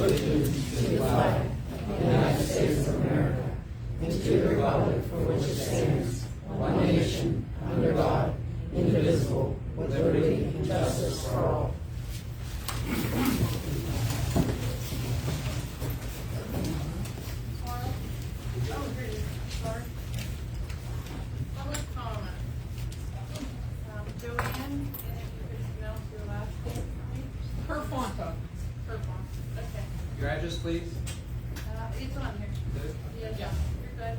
allegiance to the flag of the United States of America and to the republic for which it stands, one nation, under God, indivisible, with liberty and justice for all. Public comment. Joanne, and if you could pronounce your last name for me? Kerfonta. Kerfonta, okay. Your address, please? It's on here. Good. Yeah, you're good.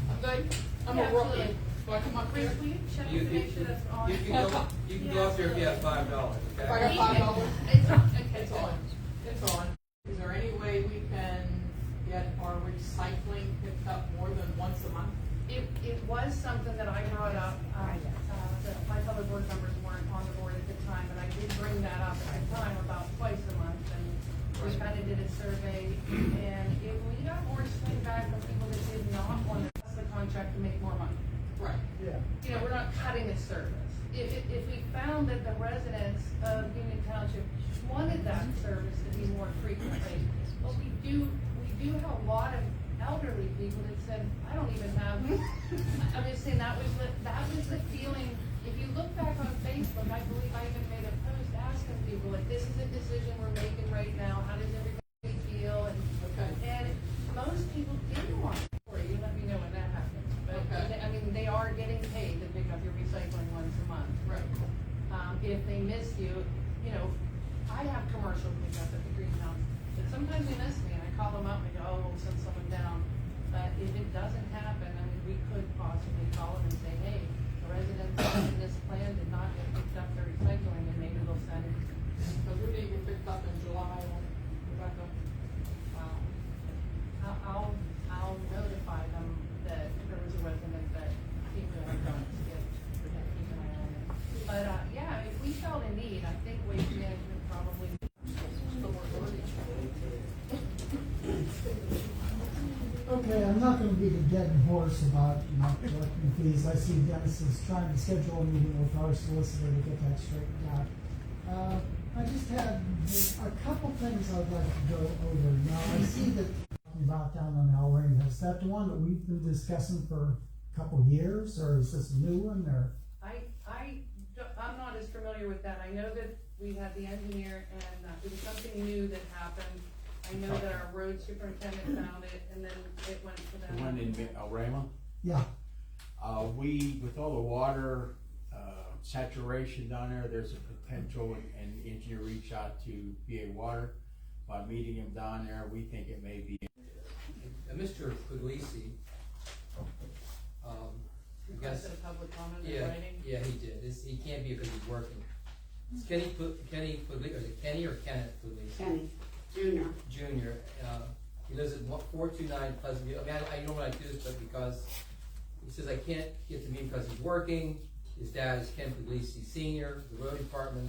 I'm good. I'm Yeah, a rookie. absolutely. Do I come up Will here? you check You to make sure that's on? you can go up there if you have $5, If I okay? got $5. It's on, okay. It's on. It's on. Is there any way we can get our recycling picked up more than once a month? It was something that I brought up, that my fellow board members weren't on the board at the time, but I did bring that up at the time about twice a month, and we kind of did a survey, and we got more swing back from people that did not want to pass the contract to make more money. Right. You know, we're not cutting the service. If we found that the residents of Union Township wanted that service to be more frequently, but we do have a lot of elderly people that said, I don't even have, I'm just saying that was the feeling. If you look back on Facebook, I believe I even made a post asking people, like, this is a decision we're making right now, how does everybody feel? Okay. And most people didn't want it for you, let me know when that happens. But, Okay. I mean, they are getting paid to pick up your recycling once a month. Right. If they miss you, you know, I have commercial pickup at the greenhouse, but sometimes they miss me, and I call them up and I go, oh, we'll send someone down. But if it doesn't happen, I mean, we could possibly call them and say, hey, the residents in this plan did not get picked up their recycling, and maybe they'll send it. Because we didn't get picked up in July, Rebecca. I'll notify them that there was a resident that people are going to get, keep an eye on it. But, yeah, if we felt a need, I think waste management probably. Okay, I'm not gonna beat a dead horse about not collecting fees. I see Dennis is trying to schedule a meeting with our solicitor to get that straightened out. I just had a couple things I'd like to go over. Now, I see that talking about down on El Reno. Is that the one that we've been discussing for a couple years, or is this a new one, or? I'm not as familiar with that. I know that we had the engineer, and it was something new that happened. I know that our road superintendent found it, and then it went to them. The one in El Ramo? Yeah, With all the water, saturation down there's a potential, and the engineer reached out to PA Water by meeting him down there. We think it may be. Mr. Puglisi, I guess, Requested a public comment in yeah, writing. yeah, he did. He can't be because he's working. It's Kenny Puglisi, is it Kenny or Kenneth Puglisi? Kenny, Junior. Junior, he lives at 429 Pleasant View. I mean, I know when I do this, but because he says I can't get to me because he's working. His dad is Ken Puglisi Senior, the road department.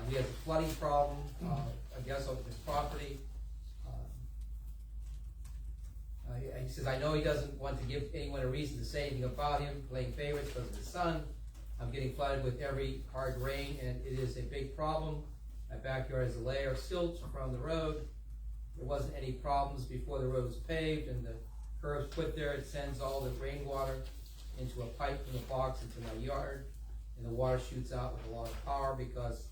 He has a flooding problem, I guess, on his property. He says, I know he doesn't want to give anyone a reason to say anything about him playing favorites because of his son. I'm getting flooded with every hard rain, and it is a big problem. My backyard is a layer of silt from the road. There wasn't any problems before the road was paved and the curbs put there. It sends all the rainwater into a pipe from the box into my yard, and the water shoots out with a lot of power because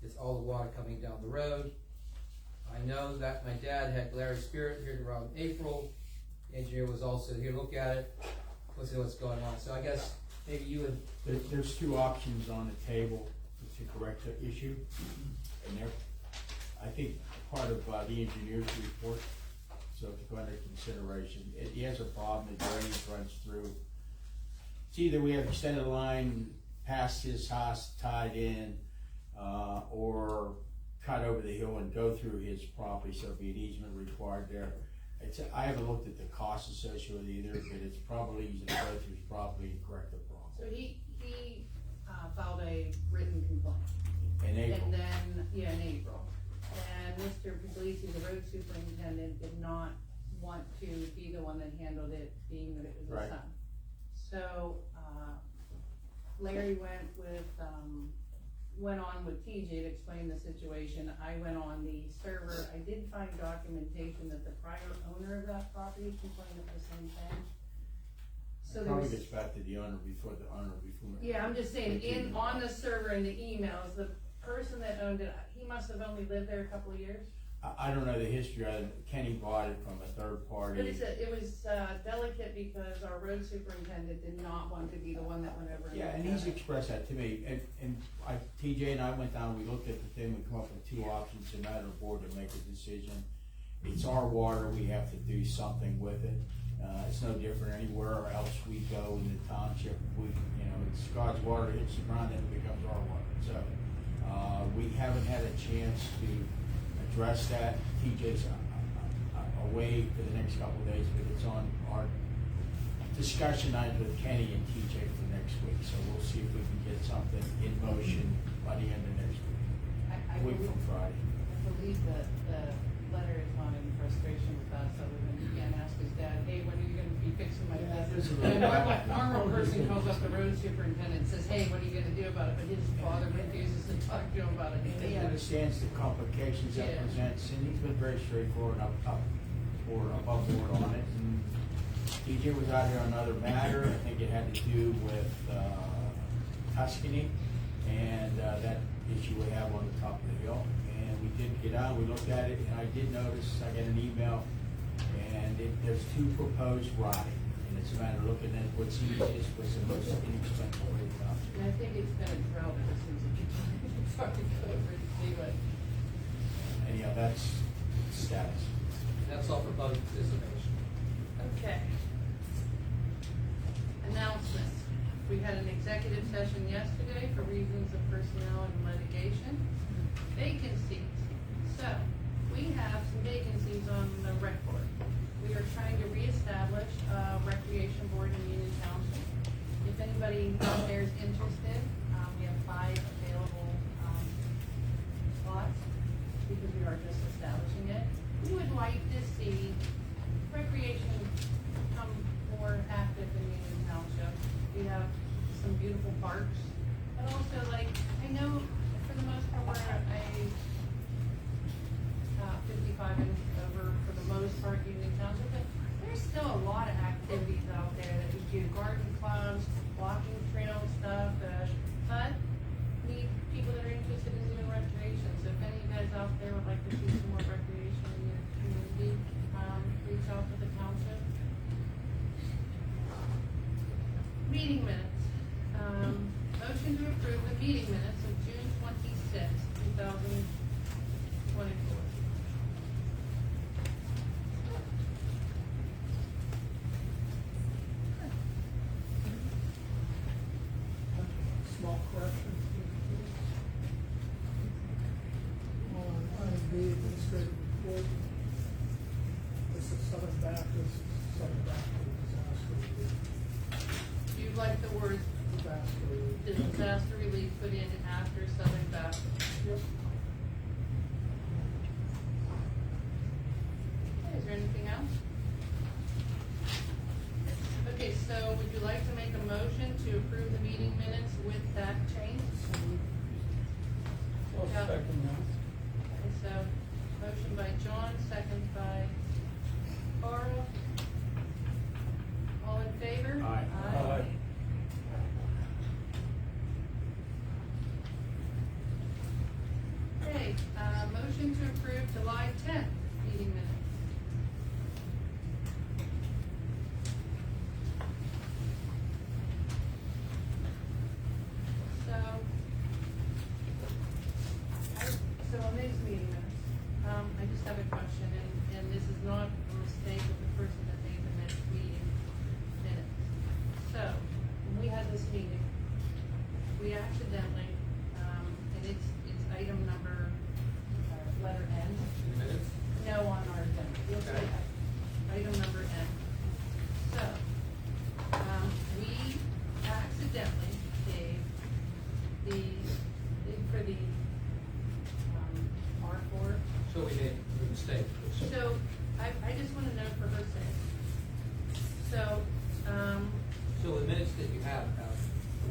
it's all the water coming down the road. I know that my dad had Larry Spirit here around April. The engineer was also here to look at it, let's see what's going on. So I guess maybe you would. There's two options on the table to correct the issue, and they're, I think, part of the engineer's report, so to go under consideration. He has a problem, the drainage runs through. It's either we have extended line past his house, tied in, or cut over the hill and go through his property, so it'd be an easement required there. I haven't looked at the cost associated with either, but it's probably easy to go through his property and correct the problem. So he filed a written complaint. In April. And then, yeah, in April. And Mr. Puglisi, the road superintendent, did not want to be the one that handled it, being that it was his Right. son. So, Larry went with, went on with TJ to explain the situation. I went on the server. I did find documentation that the prior owner of that property complained of the same thing. So there Probably was, gets back to the owner before. yeah, I'm just saying, on the server in the emails, the person that owned it, he must have only lived there a couple of years. I don't know the history of it. Kenny bought it from a third party. But it was delicate because our road superintendent did not want to be the one that went over. Yeah, and he's expressed that to me, TJ and I went down, we looked at the thing, we come up with two options, and now the board to make a decision. It's our water, we have to do something with it. It's no different anywhere else we go in the township. It's God's water, hits the ground, and it becomes our water. So, we haven't had a chance to address that. TJ's away for the next couple of days, but it's on our discussion items with Kenny and TJ for next week. So we'll see if we can get something in motion by the end of next week. A week from Friday. I believe that the letter is not in frustration with us, other than he can't ask his dad, hey, when are you gonna be fixing my business? A normal person calls up the road superintendent and says, hey, what are you gonna do about it? But his father refuses to talk to him about it. And he understands the complications that Yeah. presents, and he's been very straightforward and above board on it. And TJ was out here on another matter. I think it had to do with Tuscany and that issue we have on the top of the hill. And we did get out, we looked at it, and I did notice, I got an email, and there's two proposed riding. And it's a matter of looking at what's easiest, what's the most inexpensive way to go. And I think it's been a drought ever since it started over, anyway. Anyhow, that's status. That's all for public participation. Okay. Announcements. We had an executive session yesterday for reasons of personnel and litigation. Vacancies. So, we have some vacancies on the rec board. We are trying to reestablish a recreation board in Union Township. If anybody out there is interested, we have 5 available slots because we are just establishing it. We would like to see recreation become more active in Union Township. We have some beautiful parks, but also I know for the most part we're a 55 and over for the most part Union Township, but there's still a lot of activities out there that we do, garden clubs, walking trail stuff, but we need people that are interested in doing recreation. So if any of you guys out there would like to see some more recreation in your community, reach out to the township. Meeting minutes. Motion to approve the meeting minutes of June 26th, 2024. Small corrections. On B, administrative report. This is Southern Baptist disaster relief. You'd like the word Disaster relief. disaster relief put in after Southern Baptist. Yep. Okay, is there anything else? Okay, so would you like to make a motion to approve the meeting minutes with that change? Yeah. Okay, so motion by John, second by Carl. All in favor? Aye. Aye. Okay, motion to approve July 10th meeting minutes. So on these meeting minutes, I just have a question, and this is not a mistake of the person that made the next meeting minutes. So, when we had this meeting, we accidentally, and it's item number, letter N. Minutes? No, on our agenda. You'll see Okay. item number N. So, we accidentally gave the bid for the, R4. So we made a mistake. So, I just wanna know for her sake. So, So the minutes that you have,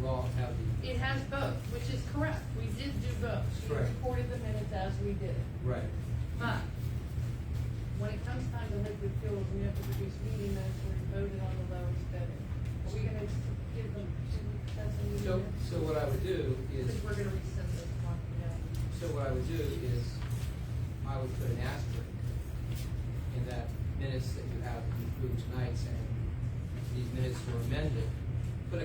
we'll all have the, It has both, which is correct. We did do both. We Correct. recorded the minutes as we did it. right. But when it comes time to liquid fuels and you have to produce meeting minutes where you voted on the lowest bidder, are we gonna give them two sets of meeting So, minutes? so what I would do is, Because we're gonna rescind this one, yeah. so what I would do is, I would put an asterisk in that minutes that you have approved tonight saying, these minutes were amended, put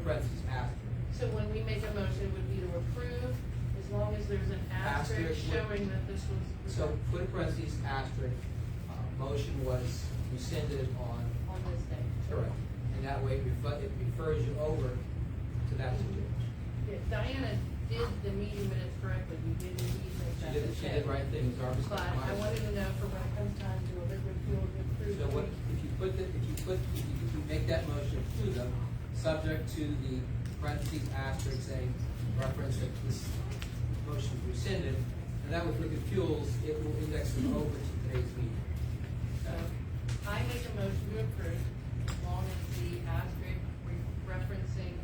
parentheses after. So when we make a motion, it would be to approve, as long as there's an asterisk Asterisk would- showing that this was. So put parentheses asterisk, motion was rescinded on, On this day. correct, and that way it refers you over to that situation. Yeah, Diana did the meeting minutes correctly, we did indeed make that She mistake. did the right thing, it was our mistake. But I wanted to know for when it comes time to a liquid fuel to approve. So what, if you make that motion to them, subject to the parentheses asterisk saying, reference that this motion is rescinded, and that with liquid fuels, it will index them over to today's meeting. So, I make a motion to approve, as long as the asterisk referencing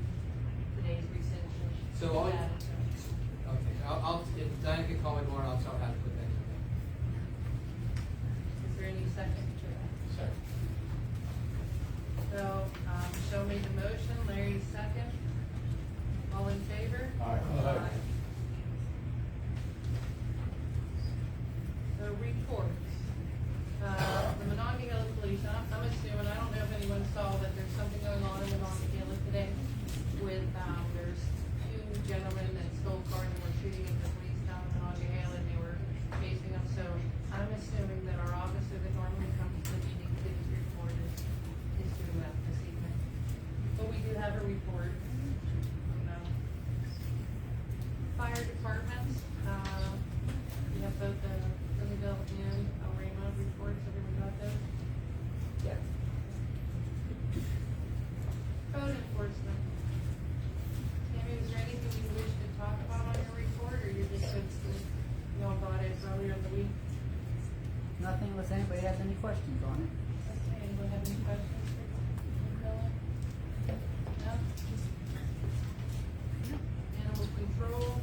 today's rescission. So all- is added to it. Okay, if Diana can call me tomorrow, I'll tell her how to put that in there. Is there any second to that? Second. So, Michelle made the motion, Larry second. All in favor? Aye. The reports. The Monongahela Police, I'm assuming, I don't know if anyone saw that there's something going on in Monongahela today with, there's two gentlemen that stole cars and were shooting at the police down in Monongahela, and they were chasing them, so I'm assuming that our officer that normally comes to the meeting, to give his report is doing that this evening. But we do have a report. Fire departments, we have both the Lindenville and Alrema reports, everyone got those? Yeah. Code enforcement. Tammy, was there anything you wish to talk about on your report, or you're just good to, you all got it earlier in the week? Nothing unless anybody has any questions on it. Okay, anyone have any questions for Philip? No? Animal control,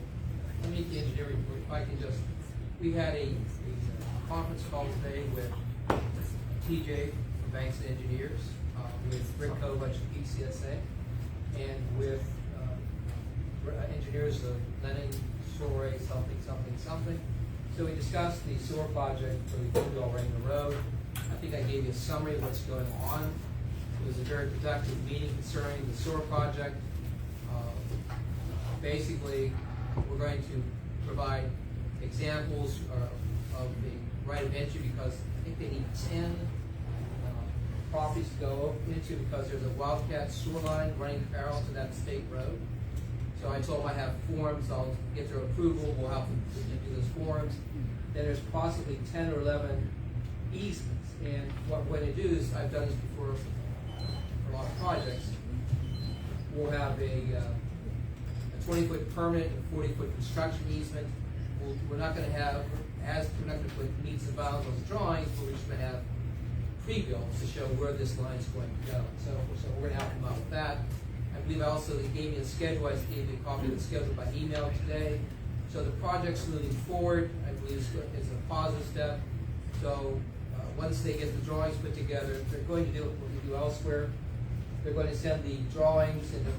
Let me get the engineer report, if I can just, we had a conference call today with TJ from Banks and Engineers, with Rick Kovach of PCSA, and with engineers of Lennon, Shore, something. So we discussed the sewer project for the Gilville Raymond Road. I think I gave you a summary of what's going on. It was a very productive meeting concerning the sewer project. Basically, we're going to provide examples of the right of entry, because I think they need 10 properties to go into, because there's a Wildcat sewer line running parallel to that state road. So I told them I have forms, I'll get their approval, we'll help them do those forms. Then there's possibly 10 or 11 easements, and what we're going to do is, I've done this before for a lot of projects, we'll have a 20-foot permanent and 40-foot construction easement. We're not going to have, we're not going to put meets and bounds on the drawings, but we're just going to have pre-builds to show where this line is going to go. So we're going to help them out with that. I believe also they gave me a schedule. I gave you a copy of the schedule by email today. So the project's moving forward. I believe it's a positive step. So once they get the drawings put together, they're going to do what we do elsewhere. They're going to send the drawings and the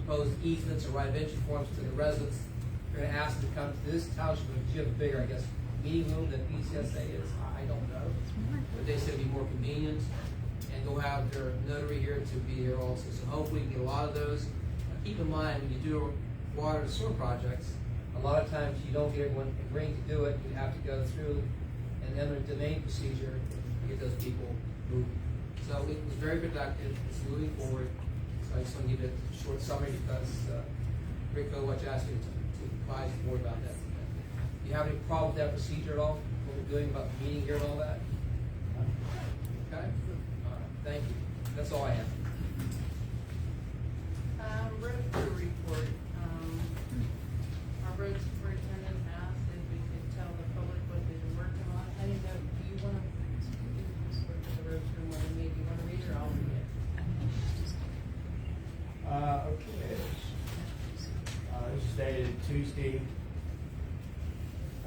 proposed easements or right of entry forms to the residents. They're going to ask them to come to this township, which you have a bigger, I guess, meeting room than PCSA is. I don't know. But they said it'd be more convenient. And they'll have their notary here to be here also. So hopefully we can get a lot of those. Keep in mind, when you do water and sewer projects, a lot of times you don't get everyone agreeing to do it. You have to go through an eminent domain procedure to get those people moving. So it was very productive. It's moving forward. So I just want to give it a short summary, because Rick Kovach asked me to advise the board about that. Do you have any problem with that procedure at all? What we're doing about the meeting here and all that? Okay? All right. Thank you. That's all I have. road crew report, our road superintendent asked if we could tell the public what they've been working on. I didn't know, do you wanna, work with the road crew more than maybe you wanna read, or I'll read it? Okay, Steve.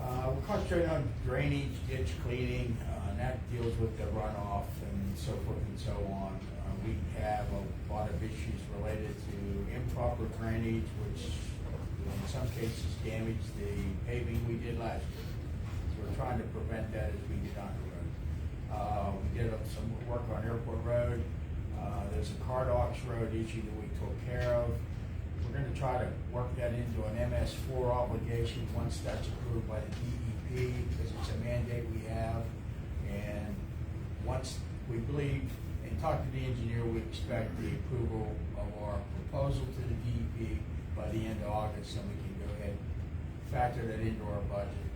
We're concentrating on drainage, ditch cleaning, and that deals with the runoff and so forth and so on. We have a lot of issues related to improper drainage, which in some cases damage the paving we did last year. So we're trying to prevent that as we get on the road. We did some work on Airport Road. There's a Car Docks Road issue that we took care of. We're gonna try to work that into an MS4 obligation once that's approved by the DEP, because it's a mandate we have. And once we believe, and talk to the engineer, we expect the approval of our proposal to the DEP by the end of August, and we can go ahead and factor that into our budget.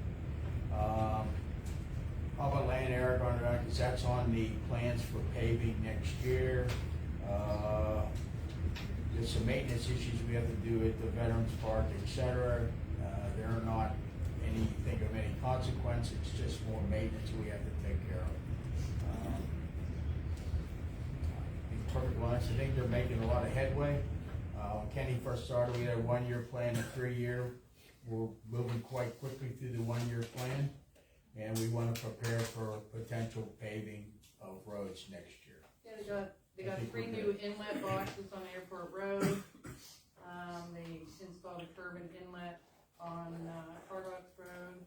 How about laying Aragon around, because that's on the plans for paving next year. There's some maintenance issues we have to do at the Veterans Park, etc. They're not anything of any consequence, it's just more maintenance we have to take care of. In perfect honest, I think they're making a lot of headway. When Kenny first started, we had a 1-year plan, a 3-year. We're moving quite quickly through the 1-year plan, and we want to prepare for potential paving of roads next year. Yeah, they got I think 3 we're new good. inlet boxes on Airport Road. They installed a curb and inlet on Car Docks Road.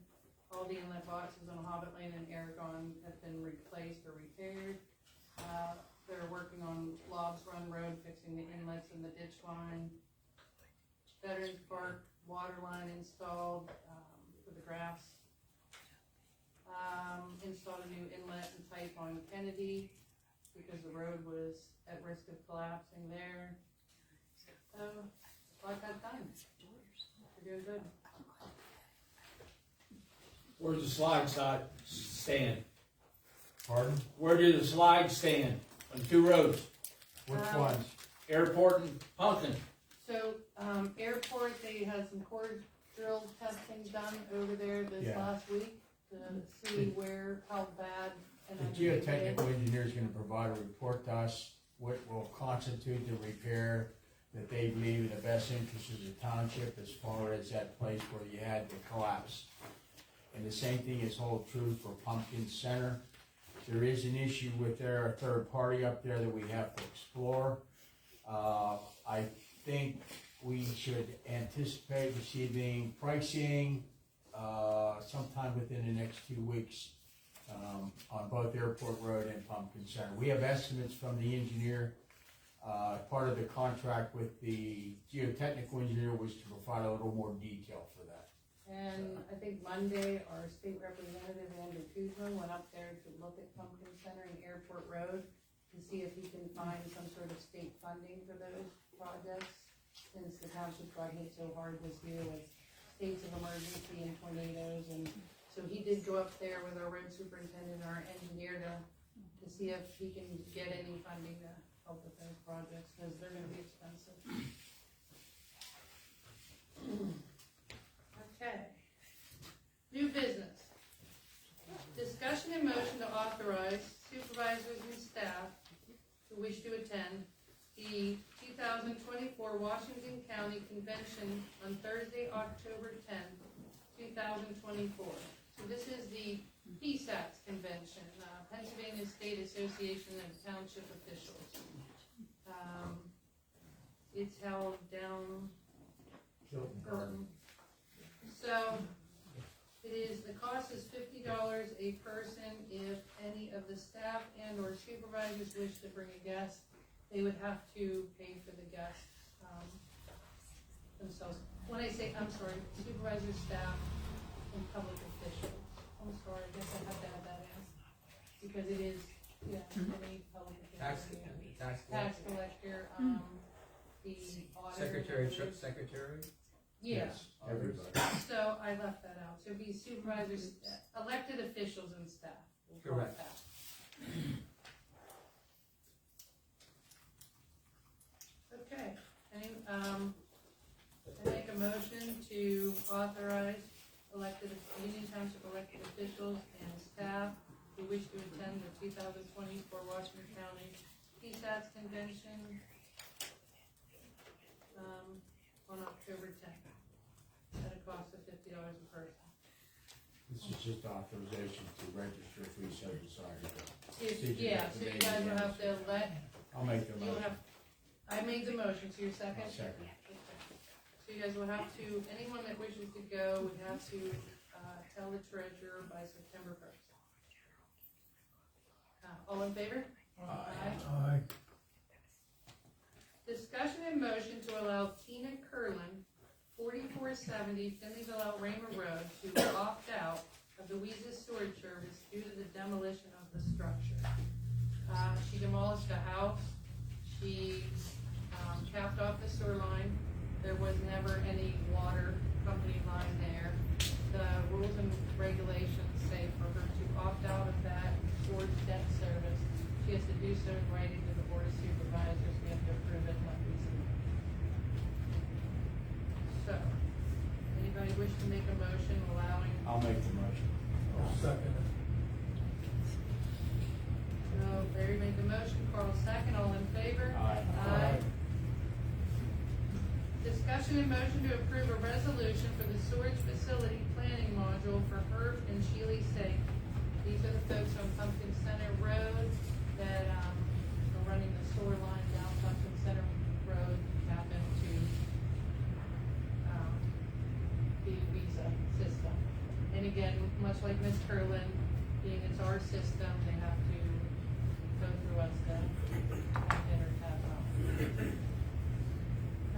All the inlet boxes on Hobbit Lane and Aragon have been replaced or repaired. They're working on Lobbs Run Road, fixing the inlets and the ditch line. Veterans Park water line installed for the grass. Installed a new inlet and pipe on Kennedy because the road was at risk of collapsing there. So, a lot got done. We're doing good. Where's the slide stand? Pardon? Where do the slides stand on 2 roads? Which Um, ones? Airport and Pumpkin. So, airport, they had some core drill testing done over there this Yeah. last week to see how bad. And The I geotechnical engineer is gonna provide a report to us, what will constitute the repair that they believe in the best interest of the township as far as that place where you had the collapse. And the same thing is hold true for Pumpkin Center. There is an issue with their third party up there that we have to explore. I think we should anticipate receiving pricing, sometime within the next 2 weeks, on both Airport Road and Pumpkin Center. We have estimates from the engineer. Part of the contract with the geotechnical engineer was to provide a little more detail for that. And I think Monday, our state representative, Andrew Kuzma, went up there to look at Pumpkin Center and Airport Road to see if he can find some sort of state funding for those projects, since the township got hit so hard this year with states of emergency and tornadoes. And so he did go up there with our road superintendent and our engineer to see if he can get any funding to help with those projects, because they're gonna be expensive. Okay. New business. Discussion and motion to authorize supervisors and staff who wish to attend the 2024 Washington County Convention on Thursday, October 10th, 2024. So this is the PSATS Convention, Pennsylvania State Association of Township Officials. It's held down Burton. So, the cost is $50 a person. If any of the staff and or supervisors wish to bring a guest, they would have to pay for the guest, themselves. When I say, I'm sorry, supervisors, staff, and public officials. I'm sorry, I guess I have to add that in, because it is, any public official. Tax collector, the auditor. Secretary? Yeah. Everybody. So I left that out. So it'd be supervisors, elected officials and staff. We'll call it Correct. that. Okay, I make a motion to authorize Union Township elected officials and staff who wish to attend the 2024 Washington County PSATS Convention, on October 10th, at a cost of $50 a person. This is just authorization to register if we so desire. Yeah, so you guys will have to let, I'll make the you'll motion. have, I made the motion, so you're second? I'll second. So you guys will have to, anyone that wishes to go would have to, tell the treasurer by September 1st. All in favor? Aye. Discussion and motion to allow Tina Curlin, 4470 Finleyville Raymer Road, to opt out of the Weezus storage service due to the demolition of the structure. She demolished a house, she capped off the sewer line, there was never any water company line there. The rules and regulations say for her to opt out of that storage debt service, she has to do so in writing to the board of supervisors, we have to approve it like we see. So, anybody wish to make a motion allowing, I'll make the motion. Second. so Barry made the motion, Carl second, all in favor? Aye. Aye. Discussion and motion to approve a resolution for the storage facility planning module for Herb and Shealy Sake. These are the folks on Pumpkin Center Road that, are running the sewer line down Pumpkin Center Road, tap into, the Visa system. And again, much like Ms. Curlin, being it's our system, they have to go through us to tap in or tap out.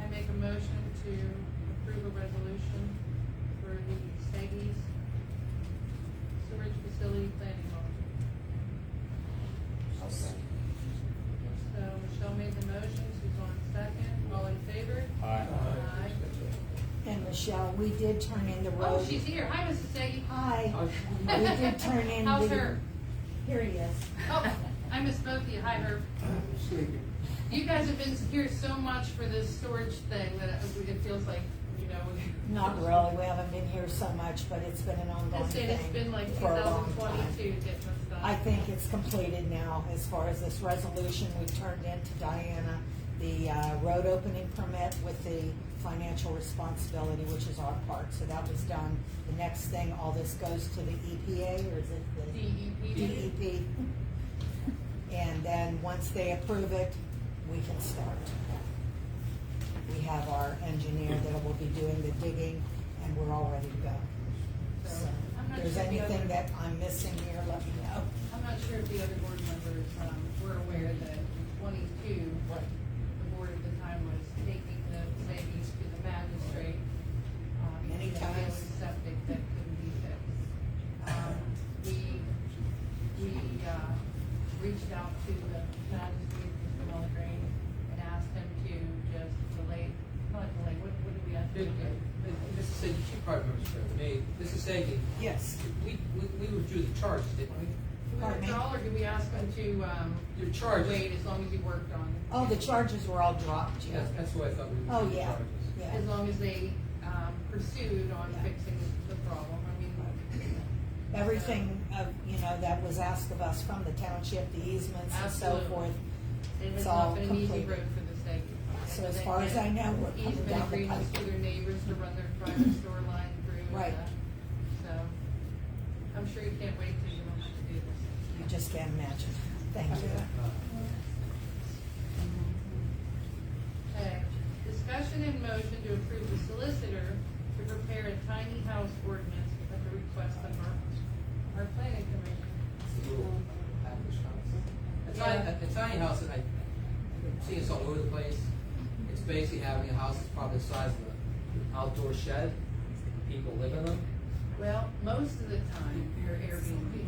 I make a motion to approve a resolution for the Steggy's sewage facility planning module. So Michelle made the motion, Suzanne second, all in favor? Aye. Aye. And Michelle, we did turn in the Oh, road. she's here, hi Mrs. Steggy. Hi, we did turn in the. How's her? Here he is. Oh, I misspoke to you, hi Herb. You guys have been here so much for this storage thing that it feels like, you know. Not really, we haven't been here so much, but it's been an ongoing It's thing. been like for a long time. 2022 getting us done. I think it's completed now as far as this resolution. We've turned in to Diana the road opening permit with the financial responsibility, which is our part, so that was done. The next thing, all this goes to the EPA, or is it the? DEP. DEP. And then, once they approve it, we can start. We have our engineer that will be doing the digging, and we're all ready to go. So, I'm not if there's sure the anything other- that I'm missing here, let me know. I'm not sure if the other board members were aware that in 22, the board at the time was taking the ladies to the magistrate. Many because they times. had septic that couldn't be fixed. We reached out to the magistrate, Mr. Mulligan, and asked him to just delay, not delay, what did we ask him to do? Mrs. Sagan, she probably remembers better than me. Mrs. Sagan, Yes. we withdrew the charges, didn't we? Do we Pardon me? withdraw, or do we ask him to, Your charges. wait as long as he worked on it? Oh, the charges were all dropped, yeah. That's what I thought we withdrew Oh, the yeah, charges. yeah. As long as they, pursued on Yeah. fixing the problem, I mean. Everything that was asked of us from the township, the easements and so Absolutely. forth. It has It's all not been an easy completed. road for the state. So as far as I know, we're coming Easement down the agreements pipe. to their neighbors to run their private store line through. Right. So, I'm sure you can't wait till you don't have to do this. You just can't imagine. Thank you. Okay, discussion and motion to approve the solicitor to prepare a tiny house ordinance at the request of our planning commission. A tiny house, and I see this all over the place. It's basically having a house that's probably the size of an outdoor shed. People live in them. Well, most of the time, they're Airbnb.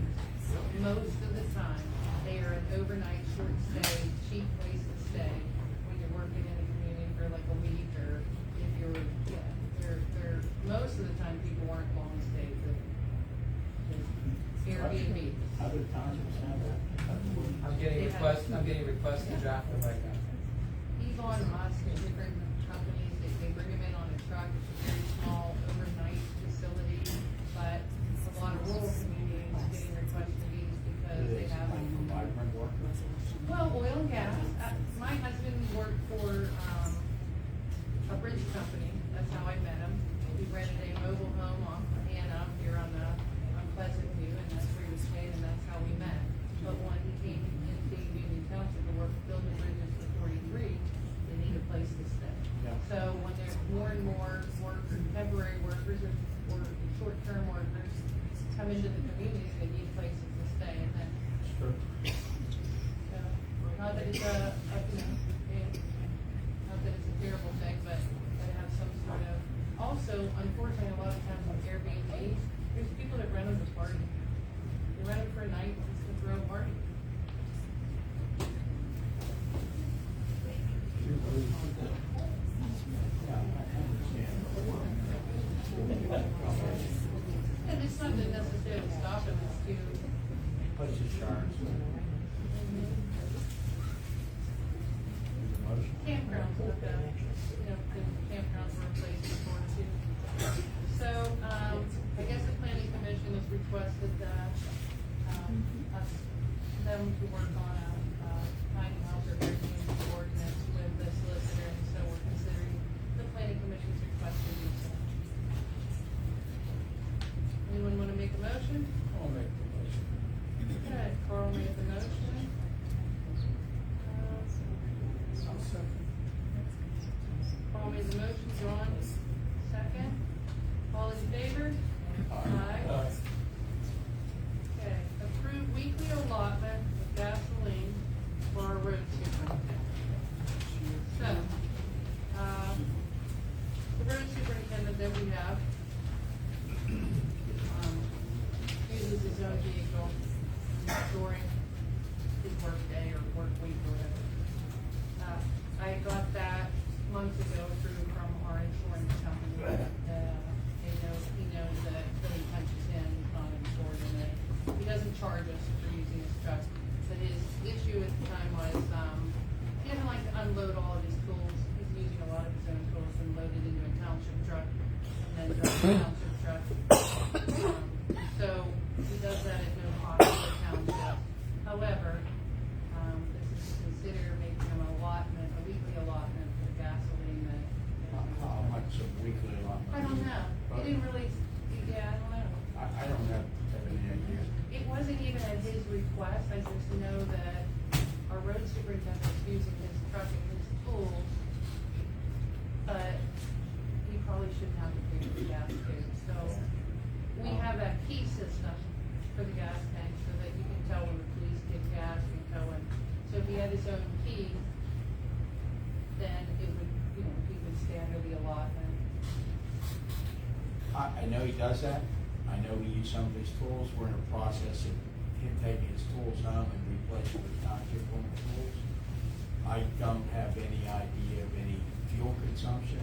Most of the time, they are an overnight short stay, cheap place to stay when you're working in a community for like a week, or if you're, they're, most of the time, people aren't long stays, they're Airbnb. Other towns have that. I'm getting requests to draft them right now. Elon Musk and different companies, they bring them in on a truck, it's a very small overnight facility, but a lot of rural communities getting requests for these because they have, Migrant workers. well, oil and gas. My husband worked for, a bridge company, that's how I met him. We rented a mobile communities that need places to stay, and then, Sure. so, not that it's not that it's a terrible thing, but to have some sort of, also, unfortunately, a lot of times on Airbnb, there's people that rent them to party. They rent them for a night, just to throw a party. And it's not to necessarily stop them, it's to, What's insurance? Motion? campgrounds, like that, the campgrounds were a place to resort to. So, I guess the planning commission has requested that, them to work on a tiny house or Airbnb ordinance with the solicitor, and so we're considering the planning commission's request to do so. Anyone wanna make a motion? I'll make the motion. Okay, Carl made the motion. Carl made the motion, John, second. All in favor? Aye. Okay, approve weekly allotment of gasoline for our road superintendent. So, the road superintendent that we have, uses his own vehicle during his work day or work week or whatever. I got that months ago through from our insurance company. He knows that when he punches in, he's not insured in it. He doesn't charge us for using his truck, but his issue at the time was, he doesn't like to unload all of his tools. He's using a lot of his own tools and load it into a township truck and then drive the township truck. So he does that at no cost to the township. However, this is to consider making an allotment, a weekly allotment for gasoline that. How much a weekly allotment? I don't know. He didn't really, yeah, I don't know. I don't have any idea. It wasn't even at his request. I just know that our road superintendent's using his truck and his tools, but he probably shouldn't have to pay for the gas too. So we have a key system for the gas tank so that you can tell when the police get gas and tell when. So if he had his own key, then it would, he would stay under the allotment. I know he does that. I know we use some of his tools. We're in the process of him taking his tools home and replacing with township owned tools. I don't have any idea of any fuel consumption.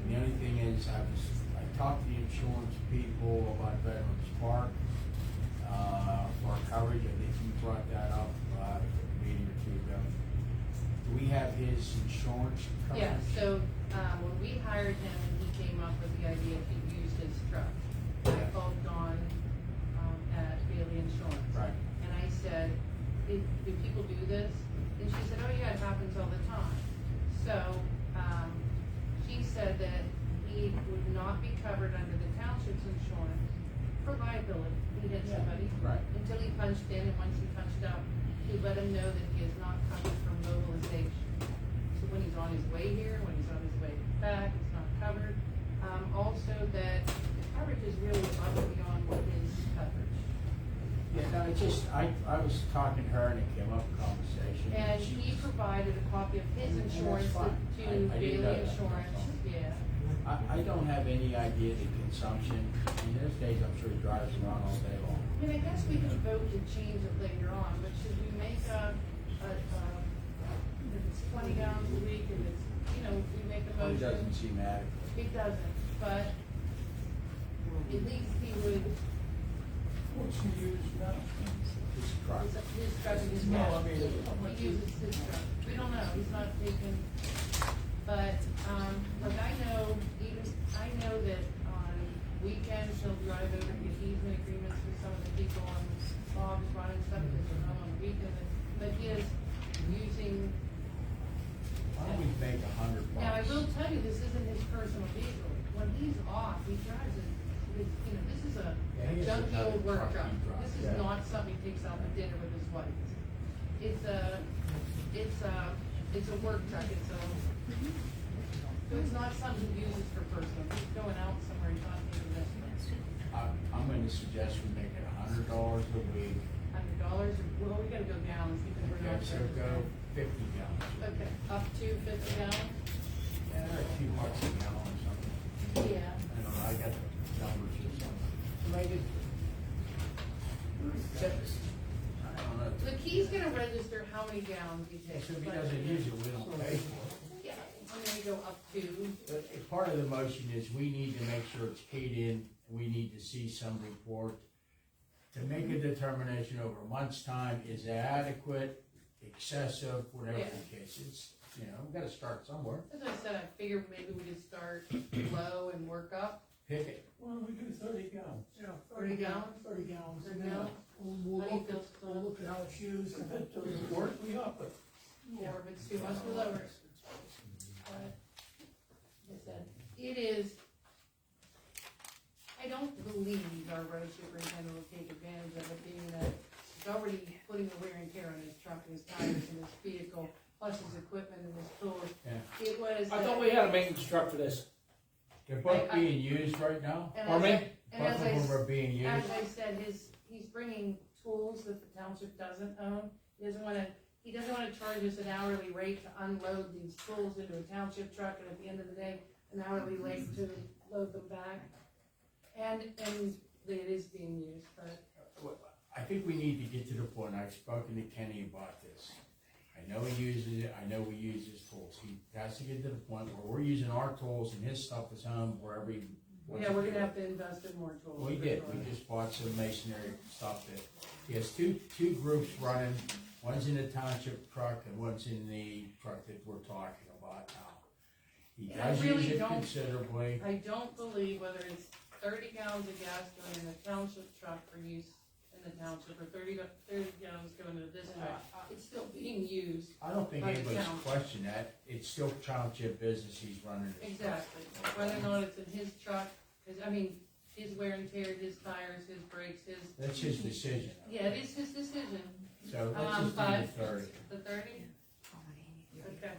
The only thing is, I talked to the insurance people about Veterans Park, for coverage. I think you brought that up, a meeting or two ago. Do we have his insurance coverage? Yeah, so, when we hired him and he came up with the idea he used his truck, I called Dawn, at Bailey Insurance. Right. And I said, do people do this? And she said, oh yeah, it happens all the time. So, she said that he would not be covered under the township's insurance for liability. He hit somebody. Right. Until he punched in, and once he punched out, he let him know that he is not covered for mobilization. So when he's on his way here, when he's on his way back, it's not covered. Also that the coverage is really above and beyond what his coverage. Yeah, no, I was talking to her and it came up in conversation. And She he was- provided a copy of his And that's insurance fine. to I didn't Bailey know that. Insurance, yeah. I don't have any idea the consumption. In those days, I'm sure he drives around all day long. I mean, I guess we can vote to change it later on, but should we make if it's 20 gallons a week, if it's, if we make a It motion? doesn't seem adequate. It doesn't, but at least he would, What's he use now? His truck. his truck and his No, gas. I mean- He uses his truck. We don't know, he's not taking, but, like I know that on weekends, he'll drive over, get easement agreements with some of the people on Bob's running stuff, because they're home on the weekend, but he is using. Why don't we make $100? Now, I will tell you, this isn't his personal vehicle. When he's off, he drives it, this is a Yeah, he has junky another old work truck truck. he drives, This is yeah. not something he takes out for dinner with his wife. It's a work truck, so it's not something he uses for personal. He's going out somewhere, he's not taking this one. I'm going to suggest we make it $100 a week. $100, well, we gotta go gallons because we're Okay, not. so go 50 gallons. Okay, up to 50 gallons? Yeah, they're $2 a gallon or something. Yeah. I don't know, I got the numbers or something. Make it, I don't know. The key's gonna register how many gallons he takes. So if he but- doesn't use it, we don't pay for it. Yeah, I'm gonna go up to, But part of the motion is we need to make sure it's paid in, we need to see some report to make a determination over a month's time, is it adequate, excessive, whatever Yeah. the case is. You know, we gotta start somewhere, as I said, I figured maybe we could start low and work up. pick it. Well, we do 30 gallons. Yeah, 30 gallons? 30 gallons. 30 and then gallons? We'll How do you look feel, at, Scott? we'll look at how it's used, and if it doesn't work, we up it. Or if it's too much, we lower it. But, like I said, it is, I don't believe our road superintendent will take advantage of it, being that he's already putting the wear and tear on his truck, his tires, and his vehicle, plus his equipment and his tools. Yeah. It was. I thought we had a maintenance truck for this. They're both I- being used right now. And Pardon as me? I- And Both as of I, them are being used. as I said, he's bringing tools that the township doesn't own. He doesn't wanna charge us an hourly rate to unload these tools into a township truck, and at the end of the day, an hourly rate to load them back. And it is being used, but I think we need to get to the point, I've spoken to Kenny about this. I know he uses it, I know we use his tools, he has to get to the point where we're using our tools and his stuff is home wherever he wants yeah, we're to gonna do it. have to invest in more tools. We did, we just bought some masonry stuff that, he has two groups running, one's in the township truck and one's in the truck that we're talking about now. He And I does really use it don't- considerably, I don't believe whether it's 30 gallons of gas going in the township truck for use in the township, or 30 gallons going to this truck, it's still being used. I don't think By the anybody's town. questioned that, it's still township business he's running. his truck. Exactly, whether or not it's in his truck, cause I mean, his wear and tear, his tires, his brakes, his. That's his decision. Yeah, it is his decision. So let's just do the But 30. the 30? Okay,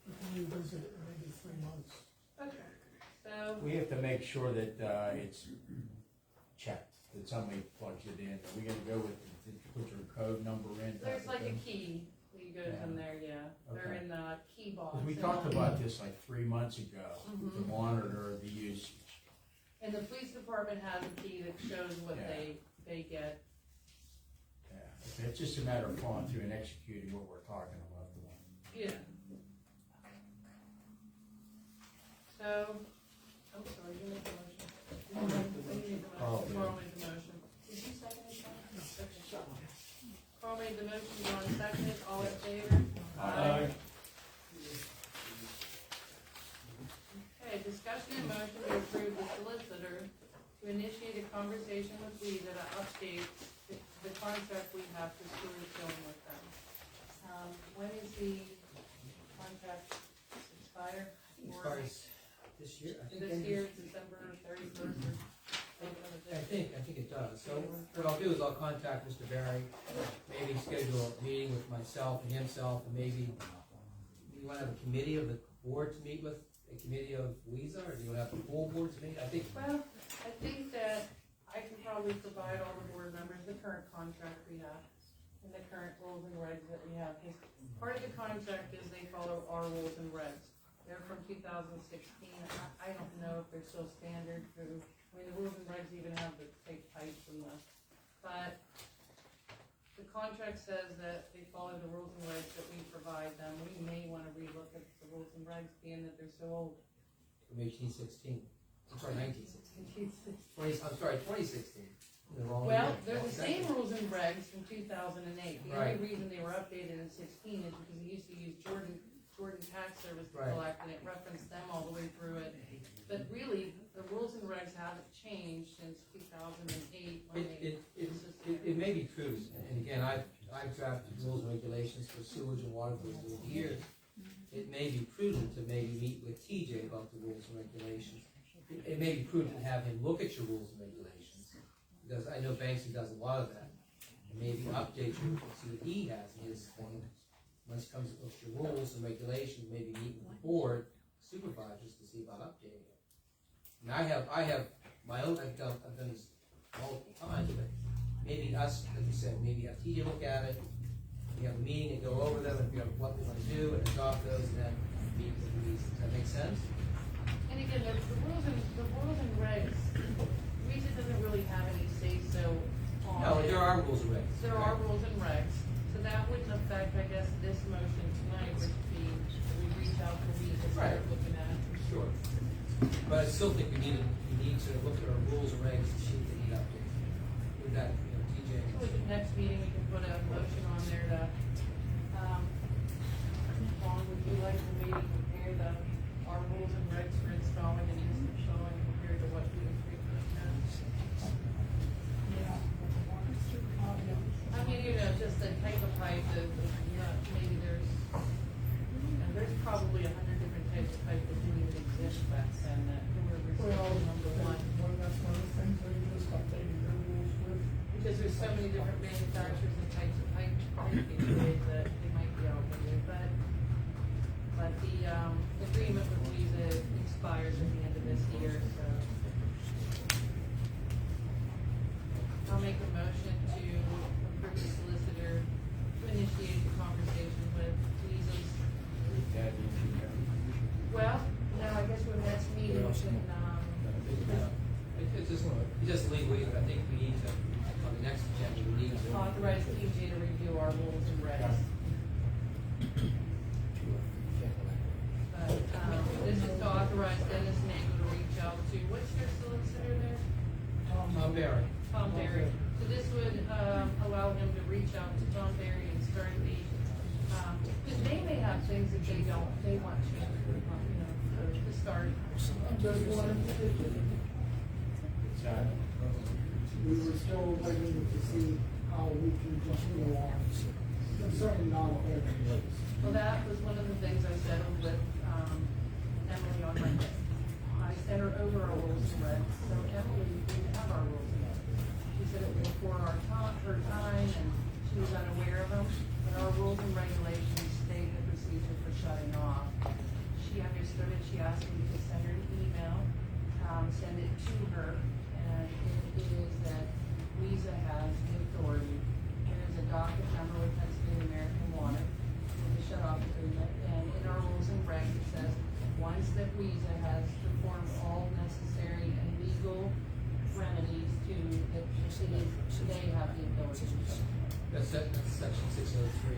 We can revisit it in maybe 3 months. okay, so, We have to make sure that it's checked, that somebody plugs it in. Are we gonna go with, put your code number in? there's like a key, you go from there, yeah, they're Okay. in the key box. Because we and talked all. about this like 3 months ago, to Mhm. monitor the usage. And the police department has a key that shows what Yeah. they get. Yeah, it's just a matter of following through and executing what we're talking about. Yeah. So, I'm sorry, you make the motion. You made the Carl motion. did. Carl made the motion. Did you second it, Carl? Okay. Carl made the motion, John seconded, all in favor? Aye. Okay, discussion and motion to approve the solicitor to initiate a conversation with Lee that updates the contract we have for sewer filling with them. When is the contract expire? expires this year, I think. This year, December 31st or I think it does. So what I'll do is I'll contact Mr. Barry, maybe schedule a meeting with myself and himself, and maybe you want to have a committee of the board to meet with, a committee of WESA, or do you want to have the full board to meet? I think, Well, I think that I can probably provide all the board members the current contract we have and the current rules and regs that we have. 'Cause part of the contract is they follow our rules and regs. They're from 2016. I don't know if they're still standard through, I mean, the rules and regs even have the fake pipes and but the contract says that they follow the rules and regs that we provide them. We may wanna relook at the rules and regs, being that they're so old. from 1816, I'm sorry, 1916. 2016. The wrong Well, year. they're the Wrong same decade. rules and regs from 2008. The only Right. reason they were updated in 16 is because they used to use Jordan Tax Service to Right. collect, and it referenced them all the way through it. But really, the rules and regs haven't changed since 2008 when they. It may be true, and again, I've drafted rules and regulations for sewage and water for years. It may be prudent to maybe meet with TJ about the rules and regulations. It may be prudent to have him look at your rules and regulations, because I know Banksy does a lot of that. And maybe update you, see what he has in his thing. Once it comes to your rules and regulations, maybe meet with the board supervisors to see about updating it. And I have my own, I've done this multiple times, but maybe us, as you said, maybe have TJ look at it, we have a meeting and go over them and figure out what we wanna do and adopt those and then meet with these. Does that make sense? And again, the rules and regs, Rita doesn't really have any say-so on. No, there are rules and regs. There are rules and regs, so that wouldn't affect, I guess, this motion tonight, which would be, we reach out to Rita, start Right. looking at. Sure. But I still think we need to look at our rules and regs and see if they need updates. With that, TJ. So at the next meeting, we can put a motion on there to, Dawn, would you like for me to compare our rules and regs for installing and disinstalling compared to what we frequently have? I mean, just the type of pipe, maybe there's probably 100 different types of pipe that didn't even exist back then, that were Well, number one. that's one of the things they just updated their rules with. Because there's so many different manufacturers and types of pipe these days that they might be outdated, but the, agreement with Visa expires at the end of this year, so. I'll make a motion to approve the solicitor to initiate the conversation with Visa's. Well, no, I guess when next meeting, we can, It's just legally, I think we need to, on the next agenda, we need to. authorize TJ to review our rules and regs. This is to authorize Dennis Nangle to reach out to, what's your solicitor there? Tom Barry. Tom Berry. So this would, allow him to reach out to Tom Berry and start the, because they may have things that they want changed, to start. Just wanted we were still waiting to see how we can continue on concerning non-payment. Well, that was one of the things I settled with, Emily on Monday. I sent her over our rules and regs, so Emily didn't have our rules and regs. She said it was before her time, and she was unaware of them, but our rules and regulations state the procedure for shutting off. She understood it, she asked me to send her an email, send it to her, and it is that Visa has the authority. There is a docket number with Pennsylvania American Water, with the shut-off agreement, and in our rules and regs, it says, once that Visa has performed all necessary and legal remedies to, that they have the ability to shut off. That's section 603.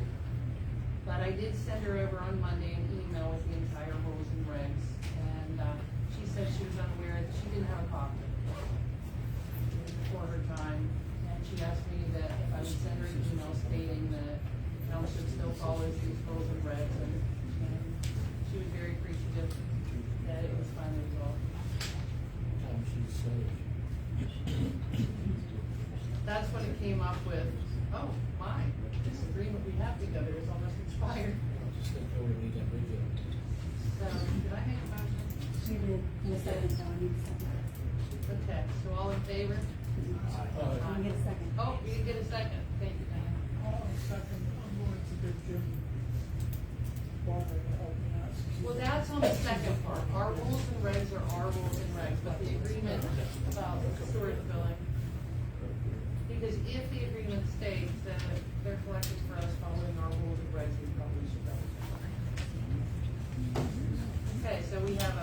But I did send her over on Monday an email with the entire rules and regs, and, she said she was unaware that she didn't have a copy before her time, and she asked me that if I would send her an email stating that township still follows these rules and regs, and she was very appreciative that it was finally resolved. That's when it came up with, oh, my, this agreement we have together is almost expired. So, did I make a motion? Okay, so all in favor? Can we get a second? Oh, you didn't get a second, thank you, Diane. Second, I'm going to give Jim Barber to help me out. Well, that's on the second part, our rules and regs are our rules and regs, but the agreement about storage billing. Because if the agreement states that they're collecting for us following our rules and regs, we probably should go. Okay, so we have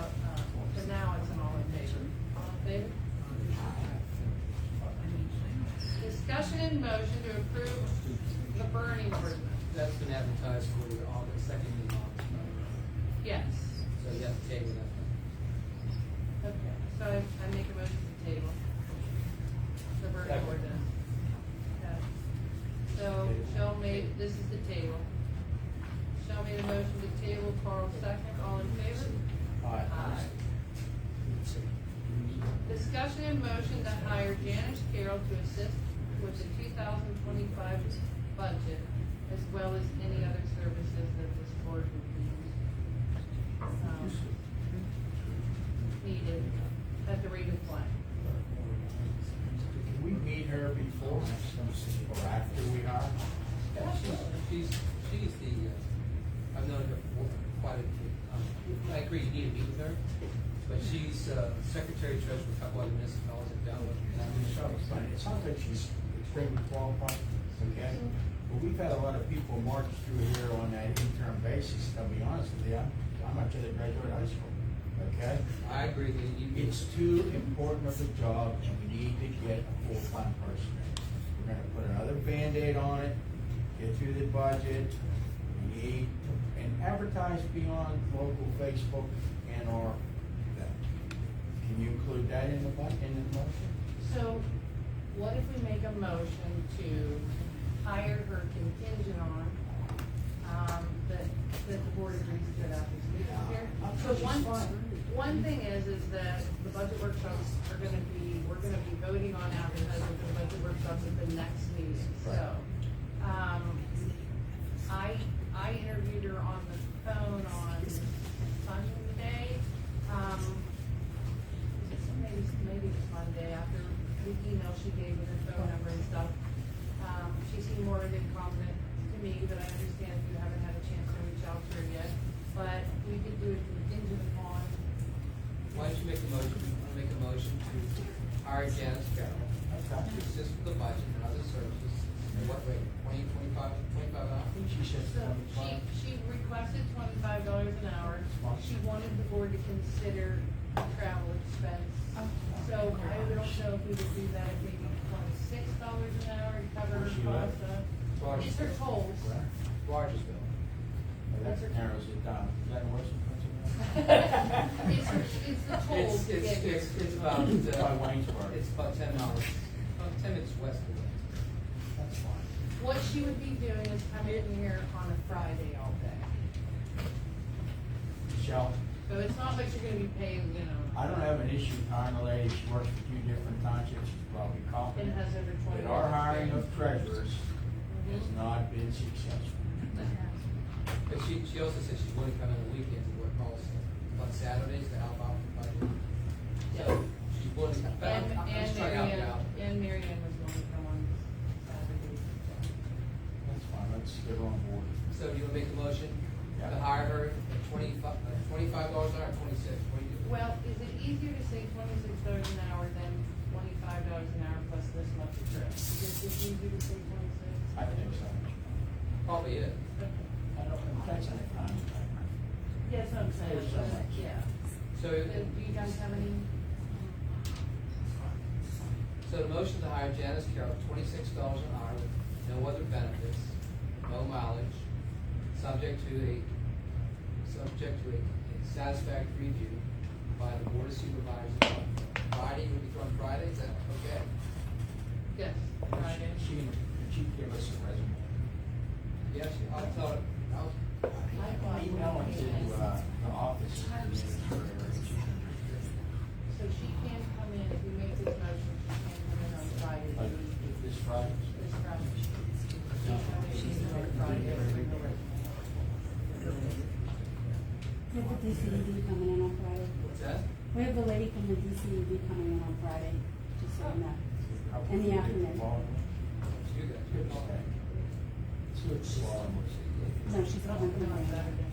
for now it's an all in favor. All in favor? Discussion and motion to approve the burning ordinance. That's been advertised for the August, second meeting in August. Right? Yes. So you have to table that. Okay, so I make a motion to table the burning Second. ordinance. Okay. So, Shell made, this is the table. Shell made a motion to table, Carl second, all in favor? Aye. Discussion and motion to hire Janice Carroll to assist with the 2025 budget, as well as any other services that this board would be needed at the rate of play. Can we meet her before or after we are? Yeah, she's the, I've known her for quite a few, I agree, you need to meet with her, but she's, secretary treasurer for a couple other municipalities in Delaware. It sounds like she's extremely qualified, okay? But we've had a lot of people march through here on that interim basis, to be honest with you, I'm not to the graduate high school, okay? I agree with you. It's too important of a job, and we need to get a full-time person. We're gonna put another Band-Aid on it, get through the budget, we need to, and advertise beyond local Facebook and our, can you include that in the motion? So, what if we make a motion to hire her contingent on, that the board agrees to that this week here? So one thing is that the budget workshops are gonna be, we're gonna be voting on advertising for the budget workshops at the next meeting, so. I interviewed her on the phone on Sunday, maybe it was Monday, after the email she gave with her phone number and stuff. She seemed more than confident to me, but I understand if you haven't had a chance to reach out to her yet. But we could do it contingent upon, Why don't you make a motion, make a motion to hire Janice Carroll, to assist with the budget and other services, and what rate, 25 an hour? I think she said so she requested $25 an hour. She wanted the board to consider travel expense. So I don't know if we would do that, maybe $26 an hour to cover her costs. It's her tolls. Rogersville. That narrows it down. Is that worse than It's the tolls to get here. It's about, By Waynesburg. it's about 10 miles, about 10 minutes west of it. That's fine. What she would be doing is coming in here on a Friday all day. Michelle, So it's not like you're gonna be paying, I don't have an issue hiring a lady, she works for 2 different townships, she's probably and competent. has over 20 But our hiring years of treasurers has Mhm. not been successful. But she also said she's willing to come in the weekends and work also, on Saturdays to help out with the budget. So she's willing to come, but I'm just trying to help you out. And Mary Ann was going to come on Saturday. That's fine, let's get her on board. So do you want to make a motion to Yeah. hire her at $25 an hour, 26, what do you do? Well, is it easier to say $26 an hour than $25 an hour plus this much a trip? Is it easier to say 26? I think so. Probably is. Okay. I don't think that's any time. Yeah, that's what I'm saying, There's so but, much. yeah. So, Do you guys have any? so the motion to hire Janice Carroll, $26 an hour, with no other benefits, no mileage, subject to a satisfactory review by the board of supervisors. Friday, would be on Friday, is that okay? Yes, Friday. She gave us a resume. Yes, I'll tell her, Email it to, the office. So she can come in, if we make this motion, she can come in on Friday. Like, this Friday? This Friday. She's on Friday. We have the DCED coming in on Friday. what's that? We have the lady from the DCED coming in on Friday, just so you know. In the afternoon. Let's do that. Okay. So it's slow. No, she's not Come in coming on in. Saturday.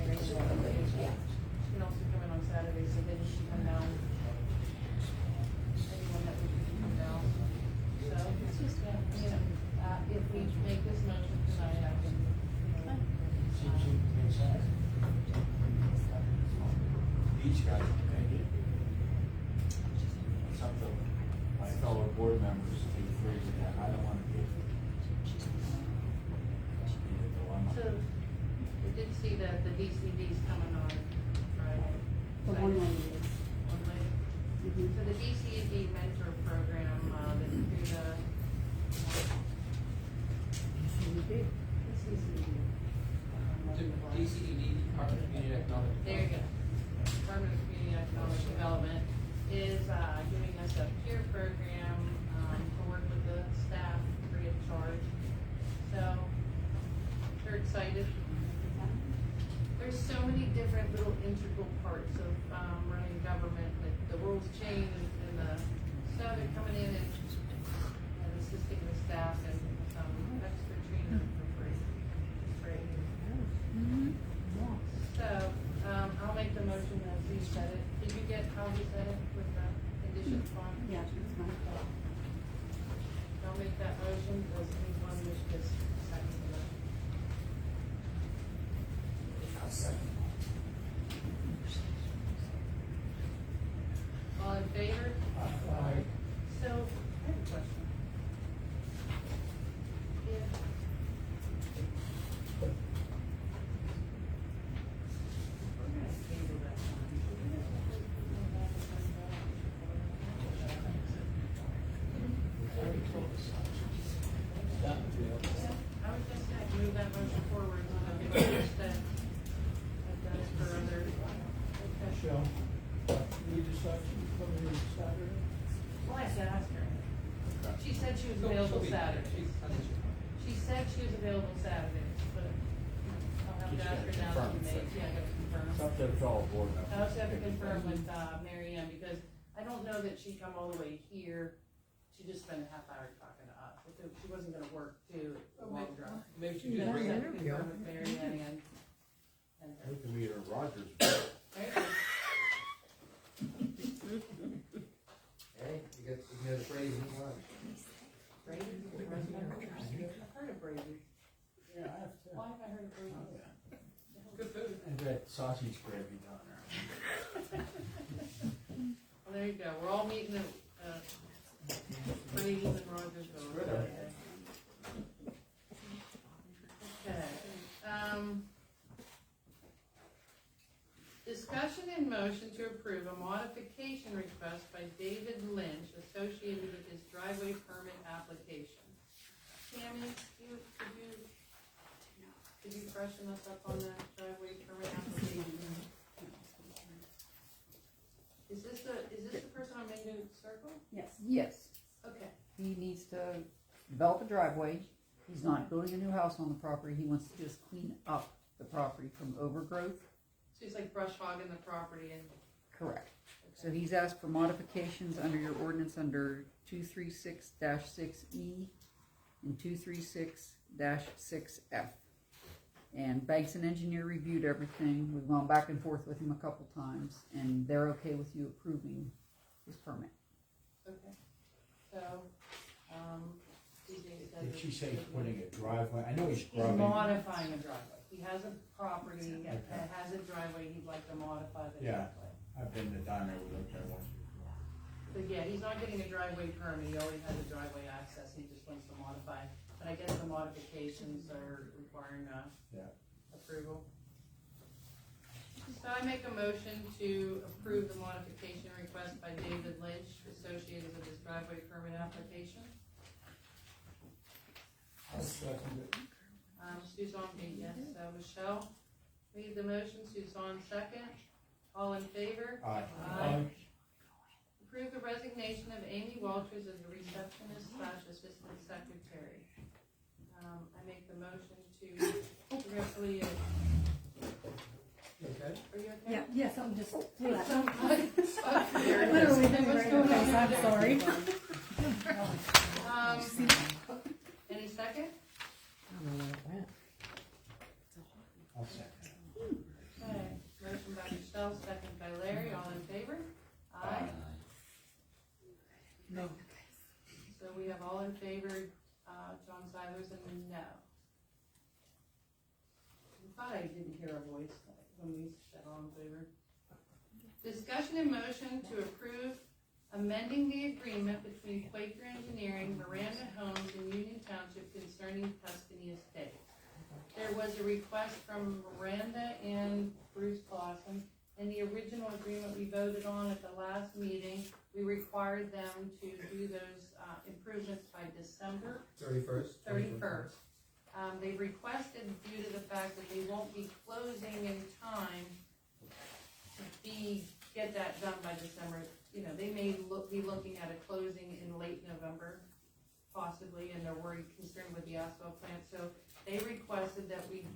She can also come in on Saturday, so then she can come down. Anyone that would come down. So, it's just, if we make this motion tonight, I can. These guys, they get. Some of my fellow board members, they agree with that, I don't wanna get. So, we did see that the DCD's coming on Friday. The one lady is. One lady. Mhm. So the DCD mentor program, that's through the. DCED. What's DCD? DCED, Department of Community Economic Development. There you go. Department of Community and Economic Development is, giving us a peer program, to work with the staff free of charge. So, they're excited. There's so many different little integral parts of, running government, that the rules change and so they're coming in and assisting the staff and some extra training for free. Great. So, I'll I'll make that motion, does anyone wish to second the motion? I'll second. All in favor? Aye. So, I have a question. If we're gonna table that one, should we have to put it back and send it back? Yeah, I was just saying, move that motion forward, so that we understand. I've done it for other. Okay. Michelle, you decide to come in Saturday? Well, I said, ask her. She said she was available Saturday. She said she was available Saturday, but I'll have to ask her now that she made, yeah, I gotta confirm. Something that's all board members. I also have to confirm with, Mary Ann, because I don't know that she'd come all the way here. She just spent a half hour talking to us. She wasn't gonna work too, a long drive. Maybe she Then just I bring have it. to confirm with Mary Ann and her. We can meet her at Rogers. Right? Hey, you get the phrase in lunch. Brady? I've heard of Brady. Yeah, I have to. Why have I heard of Brady? Good food. And that sausage gravy down there. Well, there you go, we're all meeting at, Brady's and Rogersville. Good. Okay, discussion and motion to approve a modification request by David Lynch associated with his driveway permit application. Tammy, could you freshen us up on that driveway permit application? Is this the person on Main Circle? Yes, Okay, he needs to develop a driveway. He's not building a new house on the property. He wants to just clean up the property from overgrowth. so he's like brush hogging the property and. Correct. So he's asked for modifications under your ordinance under 236-6E and 236-6F. And Banks and Engineer reviewed everything. We've gone back and forth with him a couple times, and they're okay with you approving his permit. Okay, so, DJ said. Did she say he's putting a driveway? I know he's He's grubbing. modifying a driveway. He has a property that has a driveway, he'd like to modify the Yeah. driveway. I've been down there with him there once. But yeah, he's not getting a driveway permit, he already has a driveway access, he just wants to modify. But I guess the modifications are requiring, Yeah. approval. So I make a motion to approve the modification request by David Lynch associated with his driveway permit application. I'll second it. Suzanne beat yes, so Michelle made the motion, Suzanne second. All in favor? Aye. Aye. Approve the resignation of Amy Walters as a receptionist / assistant secretary. I make the motion to directly, Okay. are you okay? Yeah, yes, I'm just, There it literally is. didn't write your face, I'm sorry. Any second? I'll second. Okay, motion by Michelle, second by Larry, all in favor? Aye. No. So we have all in favor, John Silers and no. I thought I didn't hear a voice when we said all in favor. Discussion and motion to approve amending the agreement between Quaker Engineering, Miranda Homes, and Union Township concerning Tuscany Estates. There was a request from Miranda and Bruce Clausen. In the original agreement we voted on at the last meeting, we required them to do those improvements by December 31st. They've requested, due to the fact that they won't be closing in time to get that done by December. You know, they may be looking at a closing in late November, possibly, and they're worried, concerned with the asphalt plant. So they requested that we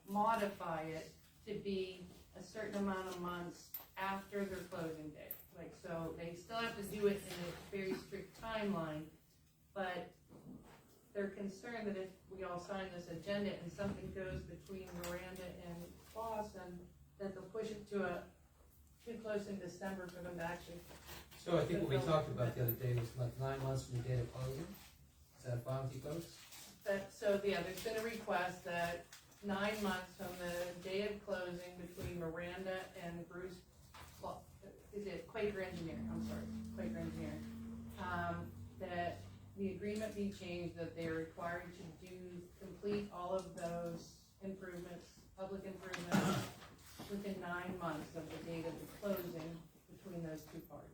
modify it to be a certain amount of months after their closing date. Like, so they still have to do it in a very strict timeline, but they're concerned that if we all sign this agenda and something goes between Miranda and Clausen, that they'll push it to too close in December for them to actually So I think what we talked about the other day was like 9 months from the date of closing. Is that fine with you folks? There's been a request that 9 months from the day of closing between Miranda and Bruce, is it Quaker Engineering, I'm sorry, Quaker Engineering. That the agreement be changed, that they are required to complete all of those improvements, public improvements, within 9 months of the date of the closing between those two parties.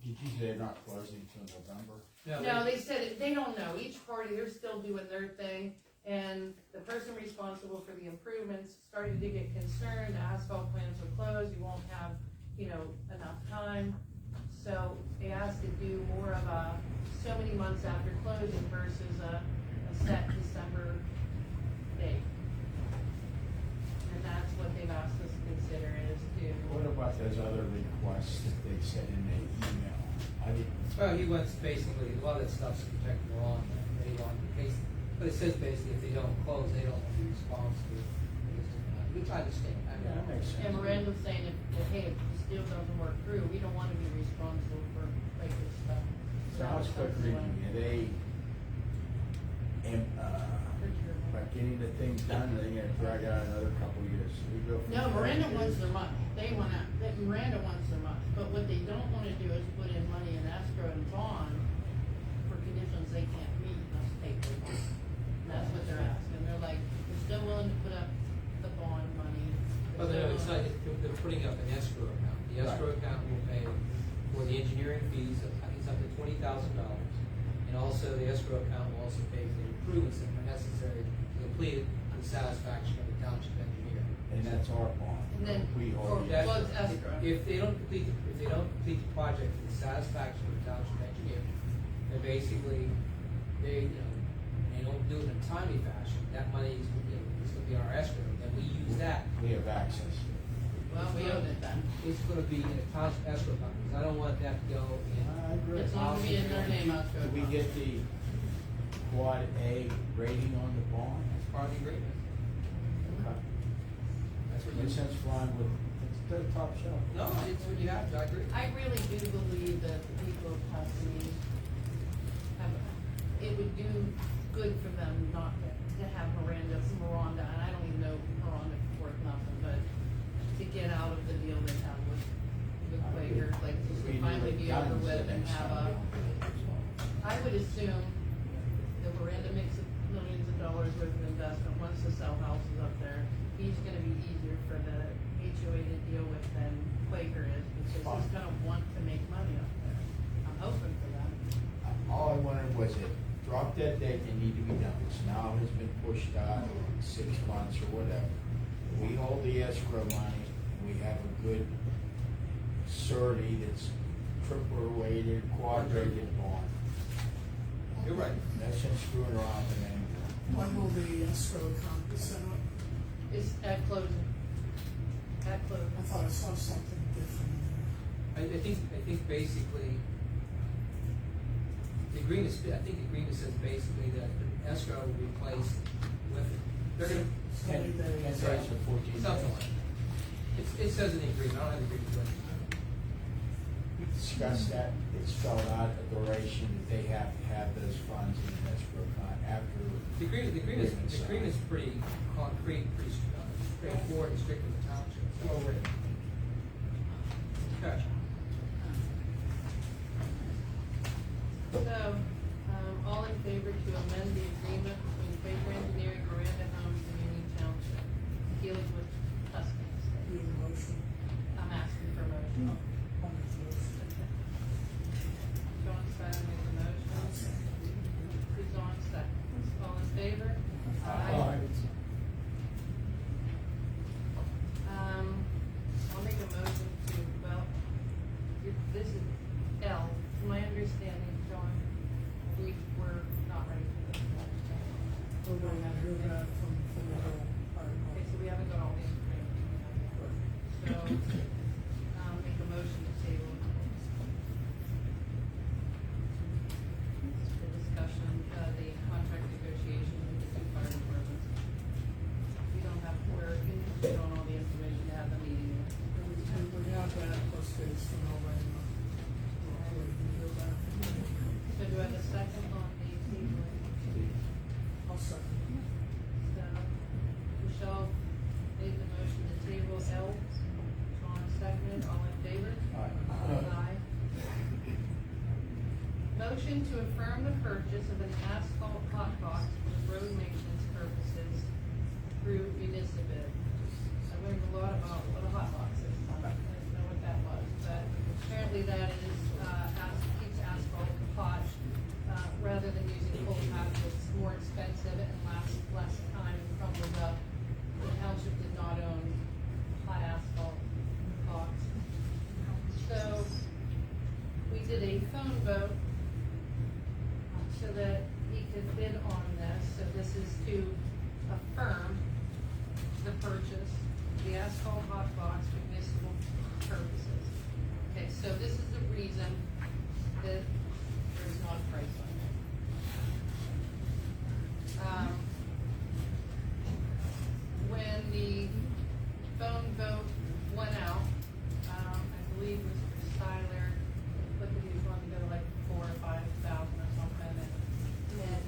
Did you say they're not closing until November? No, they said, they don't know, each party, they're still doing their thing, and the person responsible for the improvements started to get concerned, the asphalt plants are closed, you won't have, enough time. So they asked to do more of a, so many months after closing versus a set December date. And that's what they've asked us to consider is to. What about those other requests that they sent in the email? I didn't. Well, he wants basically, a lot of that stuff's to protect the lawn, they want, but it says basically if they don't close, they don't be responsible. Which I understand. Yeah, that makes sense. And Miranda was saying if hey, if this deal doesn't work through, we don't wanna be responsible for like this stuff. So how's quick reading? Are they, by getting the things done, they're gonna drag out another couple of years? We go from No, Miranda 5 wants years. their money. Miranda wants their money. But what they don't wanna do is put in money in escrow and bond for conditions they can't meet unless they pay their bond. And that's what they're asking. They're like, we're still willing to put up the bond money. But no, it's not, they're putting up an escrow account. The escrow account will pay for the engineering fees, I think it's up to $20,000. And also, the escrow account will also pay for the improvements that are necessary to complete it to the satisfaction of the township engineer. And that's our bond. And then, We or, hold it. well, it's escrow. If they don't complete the project to the satisfaction of the township engineer, then basically, they don't do it in a timely fashion, that money is gonna be our escrow, and we use that. We have access. Well, we own it then. It's gonna be in a township escrow account, because I don't want that to go in. I agree. It's not gonna be in their name escrow. Do we get the quad A rating on the bond? That's part of the agreement. Okay. That's what Makes you sense flying with, it's the top shelf. No, it's what you have to, I agree. I really do believe that the people of Tuscany it would do good for them not to have Miranda, and I don't even know Miranda worth nothing, but to get out of the deal they have with Quaker, like just to finally be over with and have I would assume that Miranda makes millions of dollars worth of investment, wants to sell houses up there, he's gonna be easier for the HOA to deal with than Quaker is, because he's gonna want to make money up there. I'm hoping for that. All I wanted was it drop dead date that need to be done, which now has been pushed out 6 months or whatever. We hold the escrow money, and we have a good surety that's triple rated, quadrated bond. You're right. No sense screwing around with anything. When will the escrow account be set up? It's at closing. At closing. I thought I saw something different in there. I think basically, the agreement says basically that the escrow will be placed with, they're gonna, 10 days or 14 days. something like that. It says in the agreement, I don't have the agreement with me. We discussed that, it's spelled out a duration that they have to have those funds in an escrow account after. The agreement is pretty concrete, pretty straightforward and strict in the township. Well written. Okay. So, all in favor to amend the agreement between Quaker Engineering, Miranda Homes, and Union Township, dealing with Tuscany Estate? Need a motion? I'm asking for a motion. I'll make the motion. John Stein makes a motion. Suzanne seconds. All in favor? I'll make a motion to, this is L, from my understanding, John, we were not ready for this. We're going to hear that from the whole article. Okay, so we haven't got all the information. So, make a motion to table. The discussion, the contract negotiation with the two fire departments. We don't have, we don't all the information to have the meeting. We have that plus dates from already. motion to affirm the purchase of an asphalt hot box for road maintenance purposes through municipal bid. I learned a lot about what a hot box is. I didn't know what that was, but apparently that is, keeps asphalt hot, rather than using coal tar, it's more expensive and lasts less time and crumbles up. The township did not own hot asphalt box. So, we did a phone vote so that he could bid on this. So this is to affirm the purchase of the asphalt hot box for municipal purposes. Okay, so this is the reason that there's not a price on it. When the phone vote went out, I believe Mr. Styler put that he was going to go like 4,000 or 5,000 or something, and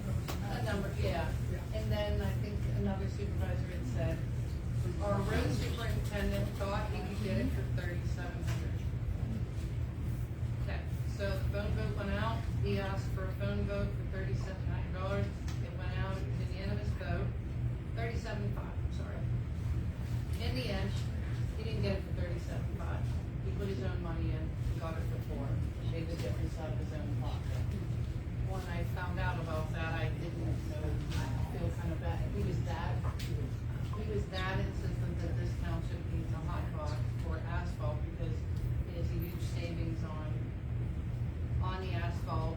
a number, yeah. And then I think another supervisor had said, our road superintendent thought he could get it for 3,700. Okay, so the phone vote went out, he asked for a phone vote for $3,700, it went out, it was a unanimous vote, 37.5, I'm sorry. In the end, he didn't get it for 37.5, he put his own money in, got it for 4, paid the difference out of his own pocket. When I found out about that, I didn't know, I feel kind of bad, he was that insistent that this township needs a hot box for asphalt, because it is a huge savings on the asphalt,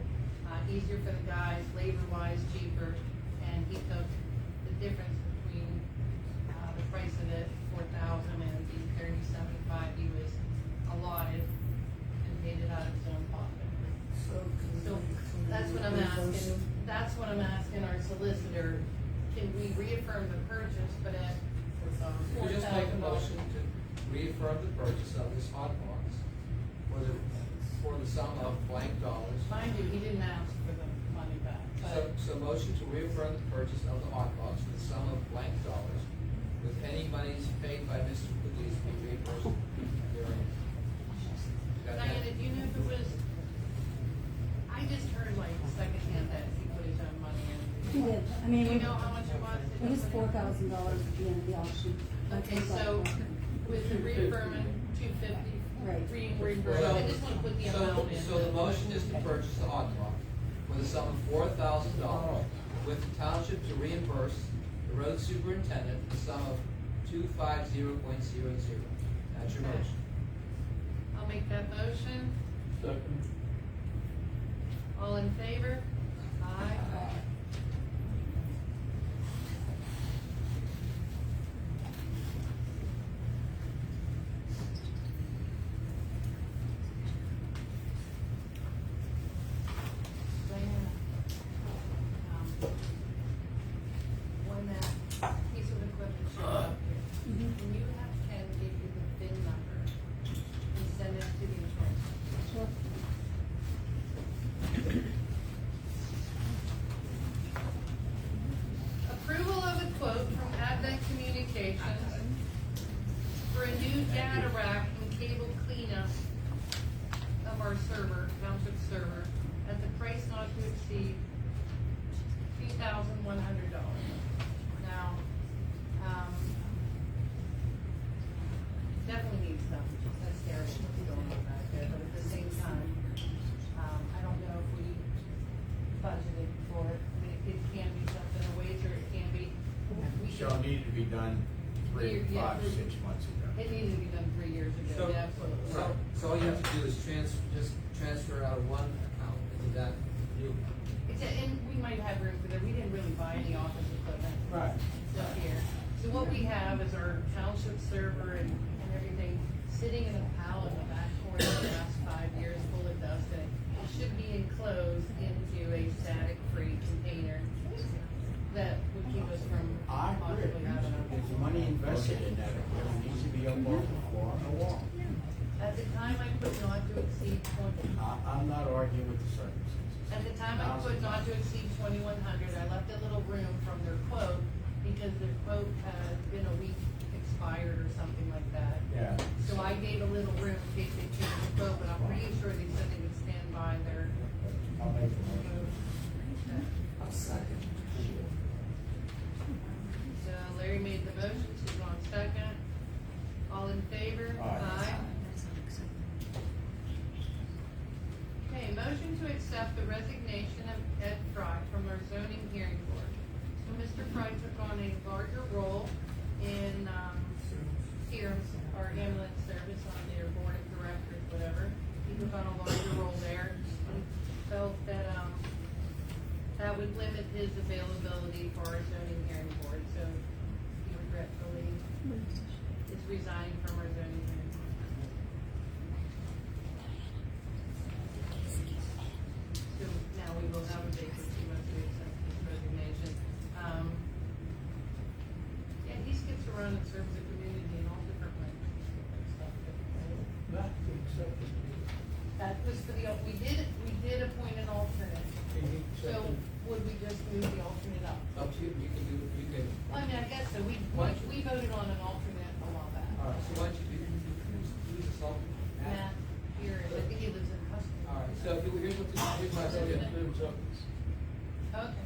easier for the guys, labor-wise, cheaper, and he took the difference between, the price of it, 4,000 and the 37.5 he was allotted, and paid it out of his own pocket. So, that's what I'm asking our solicitor, can we reaffirm the purchase, but at If you just make a motion to reaffirm the purchase of this hot box for the sum of blank dollars. Mind you, he didn't ask for the money back, but. So motion to reaffirm the purchase of the hot box for the sum of blank dollars, with any monies paid by Mr. Pugliese be reimbursed therein. Got that? Diana, do you know if it was, I just heard like secondhand that he put his own money in. He did, I mean, Do you know how much it was? it was $4,000 at the end of the auction. Okay, so with the reaffirming 250, Right. reimbursement, I just wanna put the amount in. So the motion is to purchase the hot box with a sum of $4,000, with the township to reimburse the road superintendent the sum of $250.00. That's your motion. I'll make that motion. Second. All in favor? Aye. Diana, when that piece of equipment shows up here, can you have Ken give you the VIN number and send it to the insurance? Sure. Approval of a quote from Advent Communications for a new data rack and cable cleanup of our server, township server, at the price not to exceed $2,100. Now, definitely needs stuff, that's terrible what's going on back there, but at the same time, I don't know if we budgeted for it. I mean, it can be something, a wager, it can be. we So can- it needed to be done 3, Yeah, 5, 6 months ago. It needed to be done 3 years So, ago, absolutely. so all you have to do is just transfer out of one account into that new. And we might have room for that, we didn't really buy any office equipment. Right. Stuff here. So what we have is our township server and everything sitting in a pile in the back corner the last 5 years full of dust, and it should be enclosed into a static-free container that would keep us from I agree. possibly having a. There's money invested in that, it needs to be up on the floor on the wall. At the time, I put not to exceed 20. I'm not arguing with the circumstances. At the time, I put not to exceed 2,100, I left a little room from their quote, because their quote had been a week expired or something like that. Yeah. So I gave a little room in case they changed the quote, but I'm pretty sure they said they would stand by their I'll make the motion. I'll second. So Larry made the motion, Suzanne second. All in favor? Aye. Okay, motion to accept the resignation of Ed Fry from our zoning hearing board. So Mr. Fry took on a larger role in, our ambulance service on their board of directors, whatever. He took on a larger role there and felt that, that would limit his availability for our zoning hearing board, so he regretfully is resigning from our zoning hearing board. So now we will have a vacancy once we accept his resignation. Yeah, he skips around and serves the community in all different ways. Not to accept it. That was for the, we did appoint an alternate, so would we just move the alternate up? Up to you, you can do, you can, Well, I mean, I guess so, we voted on an alternate a while back. alright, so why don't you do, who's the salt? Matt, here, I think he lives in Huston. Alright, so here's here's my suggestion. Okay.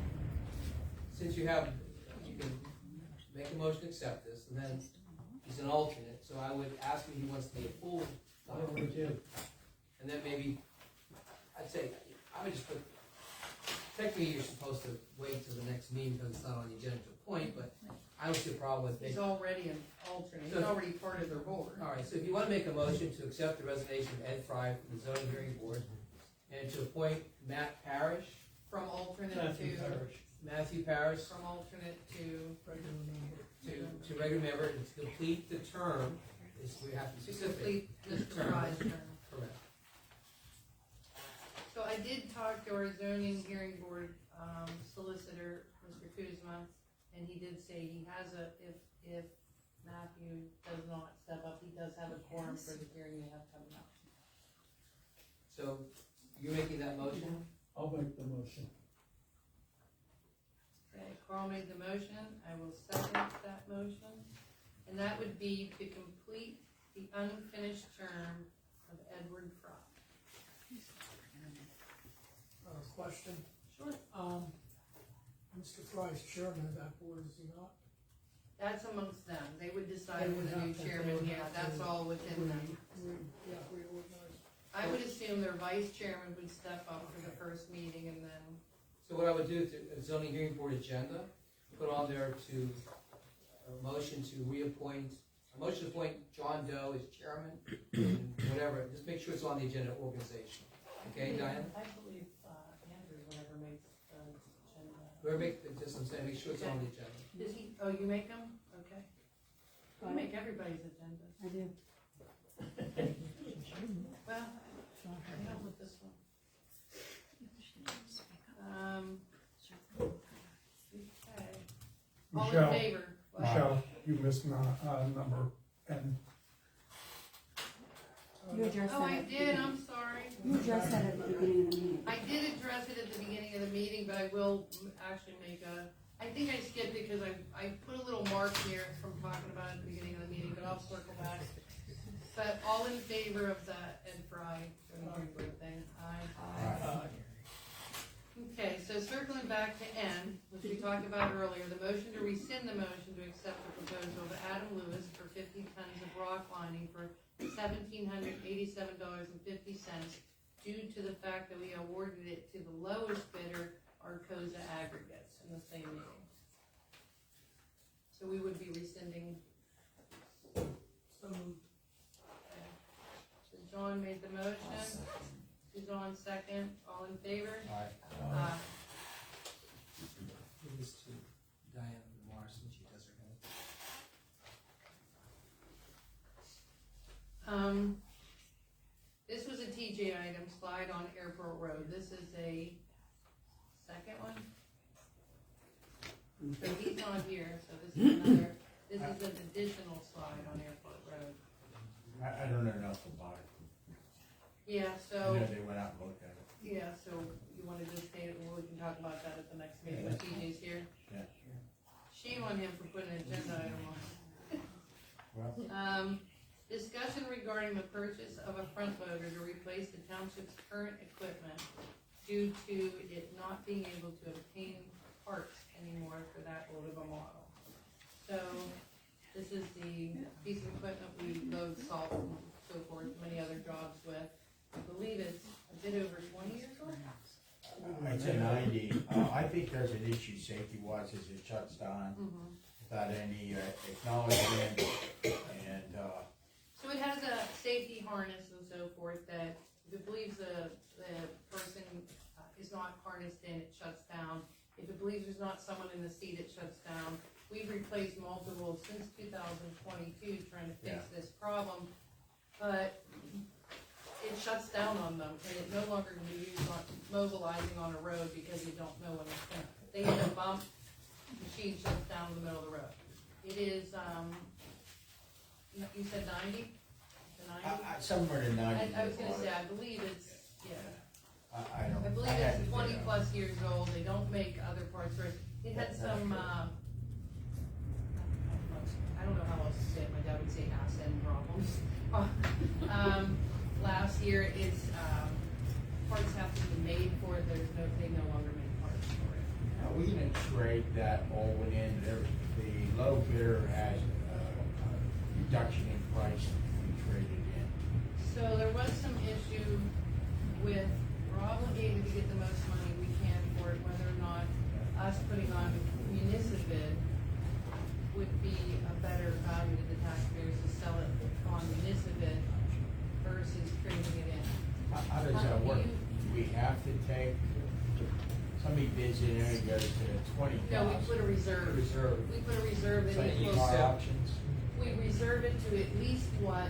Since you have, you can make a motion to accept this, and then he's an alternate, so I would ask him if he wants to be a full. I don't know, too. And then maybe, I'd say, I would just put, technically you're supposed to wait till the next meeting because it's not on the agenda to appoint, but I don't see a problem with He's it. already an alternate, he's So- already part of their board. Alright, so if you wanna make a motion to accept the resignation of Ed Fry from the zoning hearing board, and to appoint Matt Parrish, From alternate Matthew to, Parrish, Matthew Parrish, from alternate to, regular member. to regular member, and to complete the term, is, we have to be to specific. complete Mr. Fry's term. Correct. So I did talk to our zoning hearing board, solicitor, Mr. Kuzma, and he did say he has if Matthew does not step up, he does have a quorum for the hearing they have coming up. So, you're making that motion? I'll make the motion. Okay, Carl made the motion, I will second that motion, and that would be to complete the unfinished term of Edward Fry. Question, Sure. Mr. Fry's chairman of that board, is he not? That's amongst them, they would decide They who would the new have to- they chairman would here, have that's to- all within them. Yeah, reorganize. I would assume their vice chairman would step up for the first meeting and then, So what I would do, to zoning hearing board agenda, put on there to, a motion to reappoint, a motion to appoint John Doe as chairman, and whatever, just make sure it's on the agenda organization. Okay, Diane? I believe, Andrew, whatever makes the agenda. Whoever make, just I'm saying, make sure it's on the agenda. Does he, oh, you make them? Okay. You make everybody's agenda. I do. Well, I don't with this one. Okay. All in Michelle. favor? What? Michelle, you missed number N. You addressed Oh, that. I did, I'm sorry. You addressed that at the beginning of the meeting. I did address it at the beginning of the meeting, but I will actually make I think I skipped it because I put a little mark here from talking about it at the beginning of the meeting, but I'll circle back. But all in favor of that Ed Fry thing? Aye. Okay, so circling back to N, which we talked about earlier, the motion to rescind the motion to accept the proposal of Adam Lewis for 50 tons of rock lining for $1,787.50 due to the fact that we awarded it to the lowest bidder, Arcosa Aggregates, in the same meeting. So we would be rescinding. So moved. Okay. So John made the motion, Suzanne second, all in favor? Aye. Aye. Give this to Diane Lamar since she does her minutes. This was a TJ item, slide on Airport Road, this is a second one? So he's not here, so this is another, this is an additional slide on Airport Road. I don't know enough about it. Yeah, I so, know they went out and looked at it. yeah, so you wanna just state it, well, we can talk about that at the next meeting when TJ's here. Yeah. Shame on him for putting an agenda item on. Well, Discussion regarding the purchase of a front loader to replace the township's current equipment due to it not being able to obtain parts anymore for that old of a model. So, this is the piece of equipment we load salt and so forth, many other jobs with. I believe it's a bit over 20 years old. I'd say 90. I think there's an issue safety-wise as it shuts down without any acknowledgement and, So it has a safety harness and so forth that if it believes the person is not harnessed in, it shuts down. If it believes there's not someone in the seat, it shuts down. We've replaced multiple since 2022 trying to fix this problem, but it shuts down on them and it no longer can be used on mobilizing on a road because you don't know when it's gonna. They hit a bump, machine shuts down in the middle of the road. It is, you said 90? The 90? somewhere in 90. I was gonna say, I believe it's, yeah. I don't. I believe had it's to 20 dig out. plus years old, they don't make other parts for it. It had some, I don't know how else to say it, my dad would say ass end problems. Last year, it's, parts have to be made for it, they no longer make parts for it. Now, we can trade that all within, the low bidder has a reduction in price to be traded in. So there was some issue with, we're obligated to get the most money we can for it, whether or not us putting on municipal bid would be a better value to the taxpayers to sell it on municipal bid versus trading it in. How does that work? Do we have to take, somebody bids in there and goes to 20,000? No, we put a reserve. Reserve. We put a reserve in Like it. car auctions? We reserve it to at least what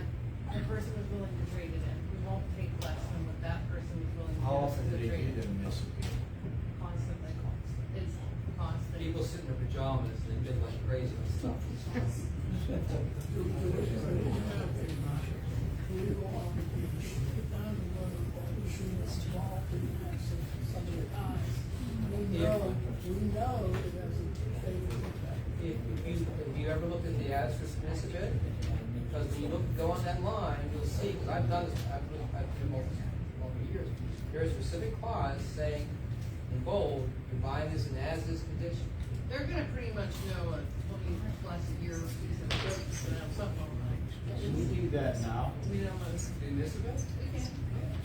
the person was willing to trade it in. We won't take less than what that person was willing How to often do they trade do it the municipal? Constantly. It's constant. People sit in their pajamas and they bid like crazy on stuff. If you ever looked at the ads for municipal bid, because when you go on that line, you'll see, because I've done this, I've been over years, there's a specific clause saying in bold, you're buying this in as-is condition. They're gonna pretty much know a 20 plus year piece of equipment, so they have something on Can we do that now? We don't know. Do municipal bid? We can.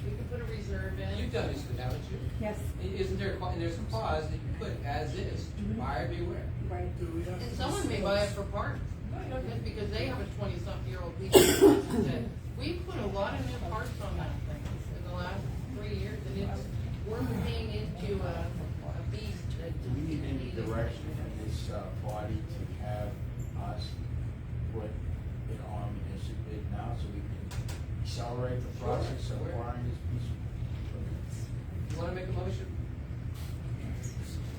We can put a reserve in. You've done this, haven't you? Yes. Isn't there, there's a clause that you put as is, buyer beware. Right. And someone may buy it for parts, just because they have a 20-something-year-old piece of equipment. We put a lot of new parts on that thing in the last 3 years, and we're paying into a beast that. Do we need any direction from this body to have us put it on municipal bid now so we can accelerate the process of acquiring this piece of equipment? You wanna make a motion?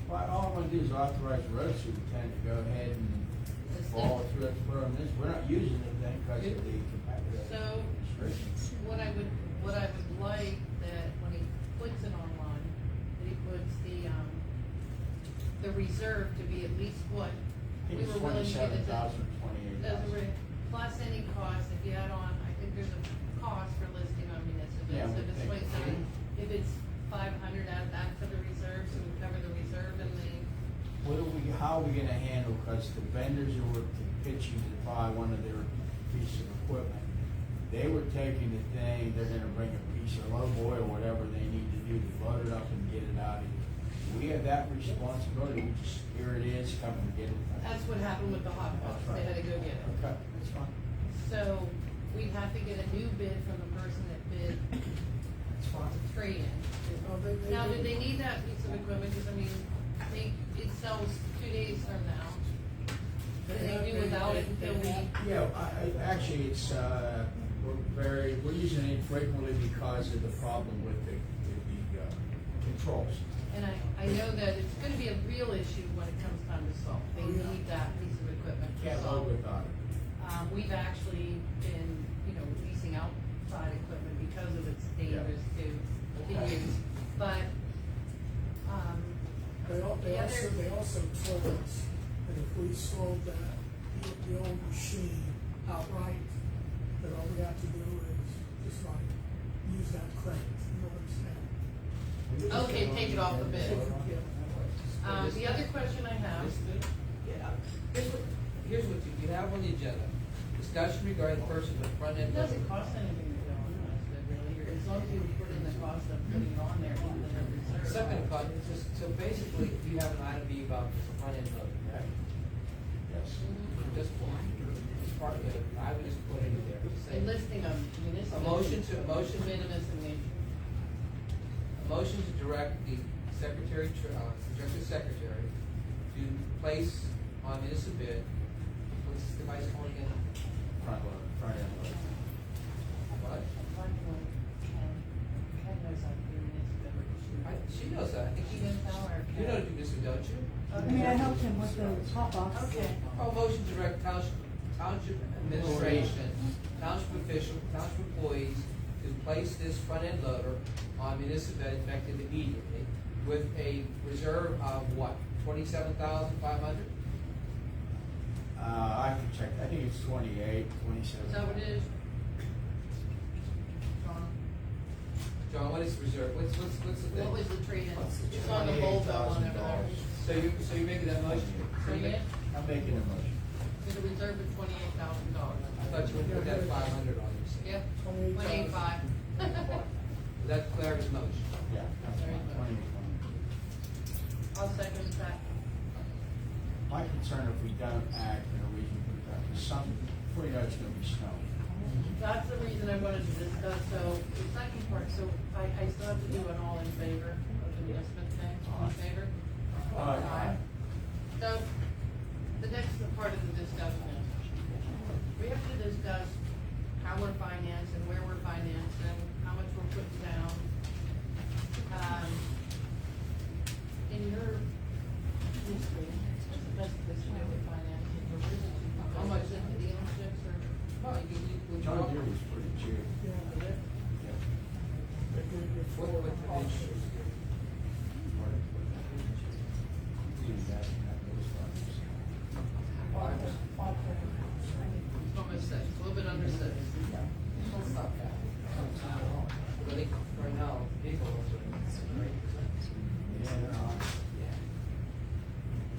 Well, all I wanna do is authorize the road superintendent to go ahead and follow through and put on this. We're not using the thing because of the So, restrictions. what I would like that when he puts it online, that he puts the reserve to be at least what I think we it's were willing to give it to. 27,000, 28,000. Plus any cost, if you add on, I think there's a cost for listing on municipal, Yeah, so we this think way, so. if it's 500, add that to the reserve, so we cover the reserve and the. How are we gonna handle, because the vendors who were pitching to buy one of their pieces of equipment, they were taking the thing, they're gonna bring a piece of low boy or whatever they need to do to load it up and get it out of here. Do we have that responsibility? We just, here it is, come and get it. That's what happened with the hot box, they had to go get it. Okay, that's fine. So, we'd have to get a new bid from the person that bid That's fine. trade-in. Now, do they need that piece of equipment, because I mean, it sells 2 days from now. Can they do without it until we? Yeah, actually, it's, we're using it frequently because of the problem with the controls. And I know that it's gonna be a real issue when it comes time to salt. They need that piece of equipment to Can't salt. load without it. We've actually been, leasing outside equipment because of its dangerous to use. But, They also told us that if we sold that, the old machine outright, that all we have to do is just like use that credit, you know what I'm saying? Okay, take it off the bid. The other question I have, Here's what you have on the agenda. Discussion regarding the purchase of front it end. doesn't cost anything to go on this, really, as long as you put in the cost of putting it on there, on the reserve. It's not gonna cost, it's just, so basically, you have an item B about this front end load, right? Yes. Just part of it, I would just put it in there, just say. A listing of municipal. A motion to Minimus and major. A motion to direct the secretary, projected secretary, to place on municipal bid, what's the device called again? Front end load. What? She knows that, I think She knows how our- you know to do this, don't you? I mean, I helped him with the hot box. Okay. Oh, motion to direct township administration, township official, township employees to place this front end loader on municipal bid effective immediately with a reserve of what, 27,500? I can check, I think it's 28, 27. Is that what it is? John, John, what is reserve, what's the thing? what was the trade-in? It's on the Volvo one over there. So you're making that motion? Bring it, I'm making a motion. with a reserve of $28,000. I thought you would put that 500 on your. Yep, 185. Is that Claire's motion? Yeah. That's fine. 20. I'll second that. My concern if we don't act in a reasonable time, because before you know it's gonna be snow. That's the reason I wanted to discuss, so, the second part, so I still have to do an all in favor of the municipal thing, all in favor? Aye. So, the next part of the discussion is, we have to discuss how we're financed and where we're financed and how much we're putting down. In your history, what's the best way of financing? How much into dealerships or? No, you John Deere was pretty cheap. Yeah, Yeah. they did it for What the cost. issue? Almost six, a little bit under six. Don't stop that. I think right now, vehicle ones are great.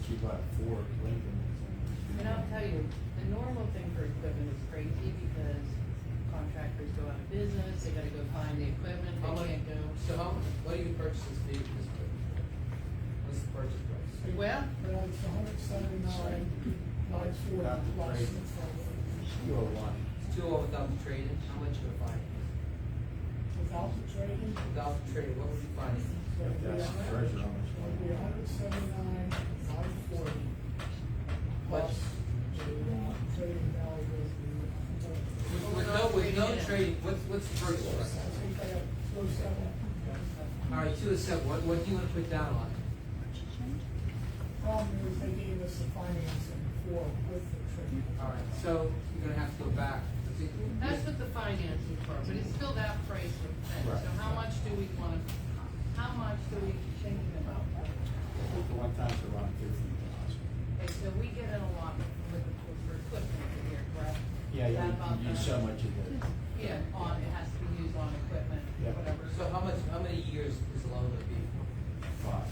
She bought Ford, Lincoln. And I'll tell you, the normal thing for equipment is crazy because contractors go out of business, they gotta go find the equipment, How much, they can't go. so what do you purchase this vehicle, this equipment? What's the purchase price? Well, Well, it's $179, $940 Without the plus. trade. 201. Two over without the trade-in, how much you would find? Without the trading, Without the trade-in, what would you find? it'd be That's the treasure, how much it'd be $179,940 plus the trading value of the. With no trading, what's the purchase I price? think they have close to All right, 2 to 7, what do you want to put down on it? problem is they gave us the financing for with the trading. All right, so you're gonna have to go back. that's with the financing part, but it's still that price of thing. So how much do we want, how much do we thinking about? I think the one time's around 15,000. Okay, so we get an allotment for equipment over here, correct? Yeah, Is that about you use that? so much of it. Yeah, it has to be used on equipment, Yeah. whatever. So how many years is the loan gonna be? 5.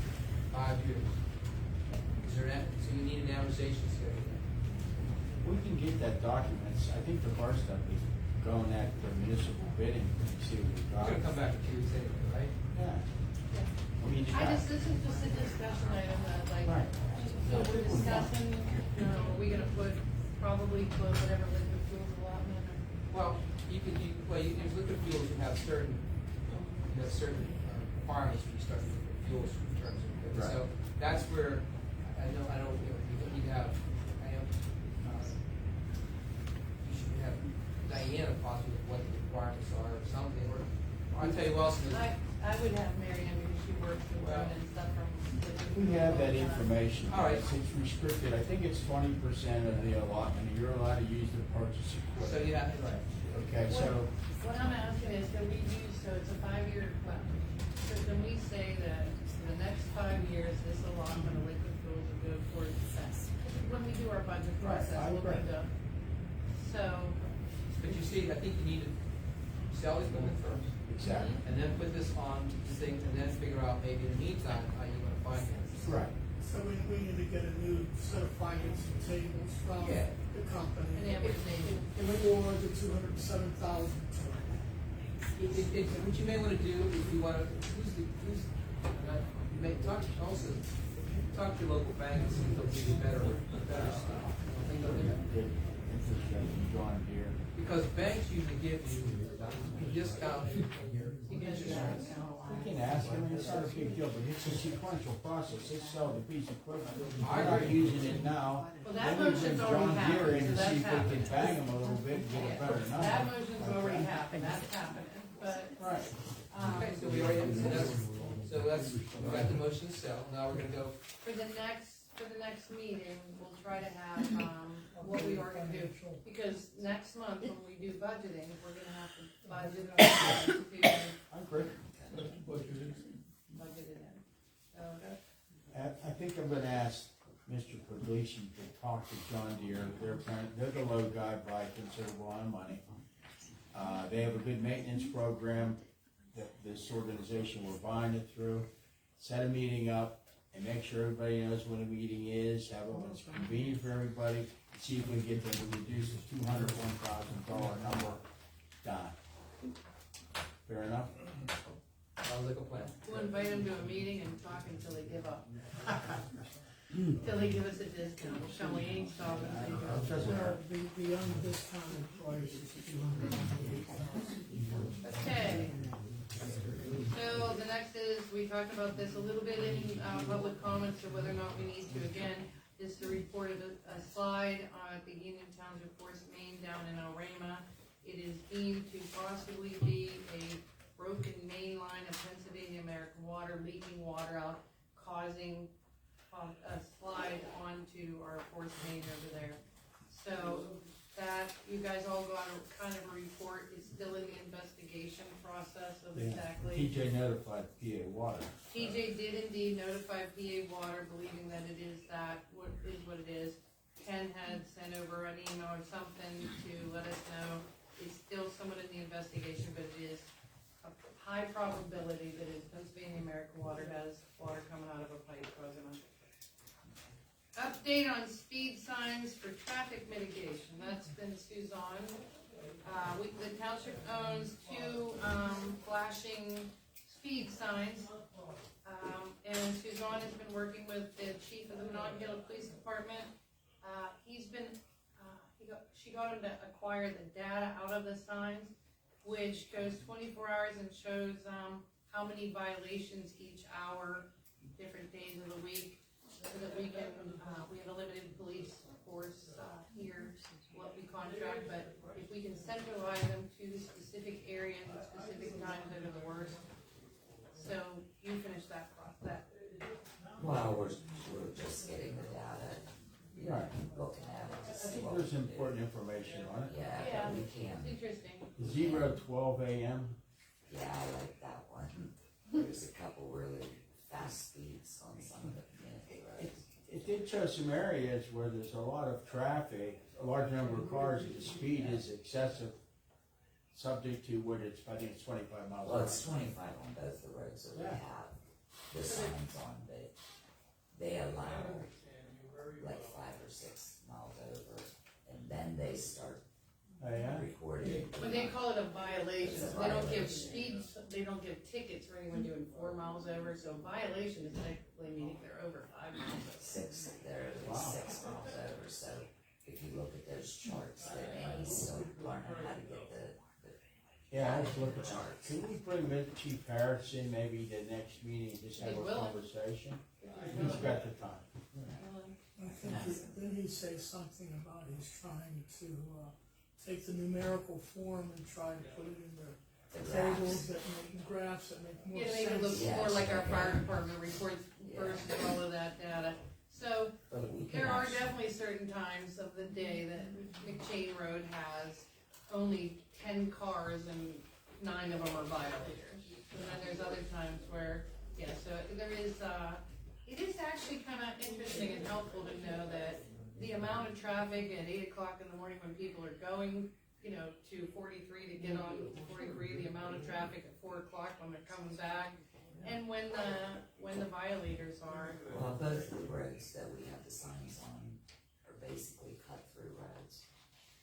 5 years. Is there so you need an amortization schedule? We can get that documents. I think the first step is going at the municipal bidding and see what we We're got. gonna come back in 2 weeks anyway, right? Yeah. I mean, you I got. just, this is just a discussion item that like, Right. so we're discussing, are we gonna probably put whatever liquid fuels allotment or? Well, there's liquid fuels, you have certain requirements when you start with liquid fuels in terms of equipment. Right. So that's where, you don't need to have, you should have Diana possibly what the requirements are or something, or I'll tell you what else. I would have Mary Ann, because she works with Well, women and stuff from. We have that information. All right. It's restricted. I think it's 20% of the allotment. You're allowed to use the purchase equipment. So you have, right. Okay, so. What I'm asking is, that we use, so it's a 5-year, so can we say that for the next 5 years, this allotment of liquid fuels will go towards that? When we do our budget Right, process, I we'll agree. do. So, But you see, I think you need to sell the equipment first. Exactly. And then put this on the thing, and then figure out maybe in the meantime how you're gonna finance it. Right. So we need to get a new set of financing tables from Yeah. the company. And everything. And we will order the 207,000. What you may wanna do, if you wanna, you may talk to your local bank and see if they'll give you better stuff. I think they'll do. Good interest rate from John Deere. Because banks usually give you discounted interest rates. We can ask them, it's not a big deal, but it's a sequential process, they sell the piece of equipment. I They're not agree. using it now. Well, that Then we motion's bring already John Deere happened, in so to that's see if we can happened. bang them a little bit and get a better number. That motion's already happened, that's happening, but, Right. Okay, so we already have, so that's, we got the motion to sell, now we're gonna go, For the next meeting, we'll try to have, what we are gonna do, because next month when we do budgeting, we're gonna have to budget our institution, I agree. budget it in. So, I think I'm gonna ask Mr. Puglisi to talk to John Deere, they're the low guy by a considerable amount of money. They have a good maintenance program that this organization we're buying it through. Set a meeting up and make sure everybody knows when a meeting is, have it when it's convenient for everybody, and see if we can get them to reduce the $201,000 number down. Fair enough? sounds like a plan. we'll invite them to a meeting and talk until they give up. Till they give us a discount, we'll show them we ain't solving it. Doesn't hurt. The undiscounted price is 208,000. Okay. So the next is, we talked about this a little bit in, public comments, or whether or not we need to, again, is the report of a slide at the Union Township Forest Main down in El Rama. It is deemed to possibly be a broken main line of Pennsylvania American Water, leaking water out, causing a slide onto our forest main over there. So that, you guys all got a kind of a report, it's still in the investigation process of exactly. TJ notified PA Water. TJ did indeed notify PA Water, believing that it is what it is. Ken had sent over an email or something to let us know. It's still somewhat in the investigation, but it is a high probability that it's Pennsylvania American Water has water coming out of a pipe causing a. Update on speed signs for traffic mitigation, that's been Suzanne. The township owns two, flashing speed signs. And Suzanne has been working with the chief of the Monongahela Police Department. She got him to acquire the data out of the signs, which goes 24 hours and shows, how many violations each hour, different days of the week. So that we can, we have a limited police force, here, what we contract, but if we can centralize them to specific areas at specific times that are the worst. So you finish that process. Well, we're just getting the data, you know, Right. looking at it to I see think what. there's important information on it. Yeah, we can. It's interesting. 012 AM. Yeah, I like that one. There's a couple really fast speeds on some of the community roads. It did show some areas where there's a lot of traffic, a large number of cars, and the speed is excessive, subject to what it's, I think it's 25 miles an Well, hour. it's 25 on both the roads that we Yeah. have the signs on, but they allow like 5 or 6 miles over, and then they start Oh, yeah? recording. When they call it a violation, It's a they don't give violation. speeds, they don't give tickets for anyone doing 4 miles over, so violation is technically meaning they're over 5 miles over. 6, they're at Wow. least 6 miles over, so if you look at those charts, then he's still learning how to get the Yeah, I was looking. charts. Can we bring Chief Harris in maybe the next meeting and just have He's a willing. conversation? He's got the time. I think didn't he say something about he's trying to, take the numerical form and try to put it in the The tables graphs. that make, graphs that make more Yeah, to sense. make it look Yeah. more like our fire department reports versus all of that data. So, But we can there are actually- definitely certain times of the day that McChain Road has only 10 cars and 9 of them are violators. And then there's other times where, yeah, so there is, it is actually kind of interesting and helpful to know that the amount of traffic at 8 o'clock in the morning when people are going to 43 to get on 43, the amount of traffic at 4 o'clock when they're coming back, and when the violators are. Well, both the roads that we have the signs on are basically cut through roads.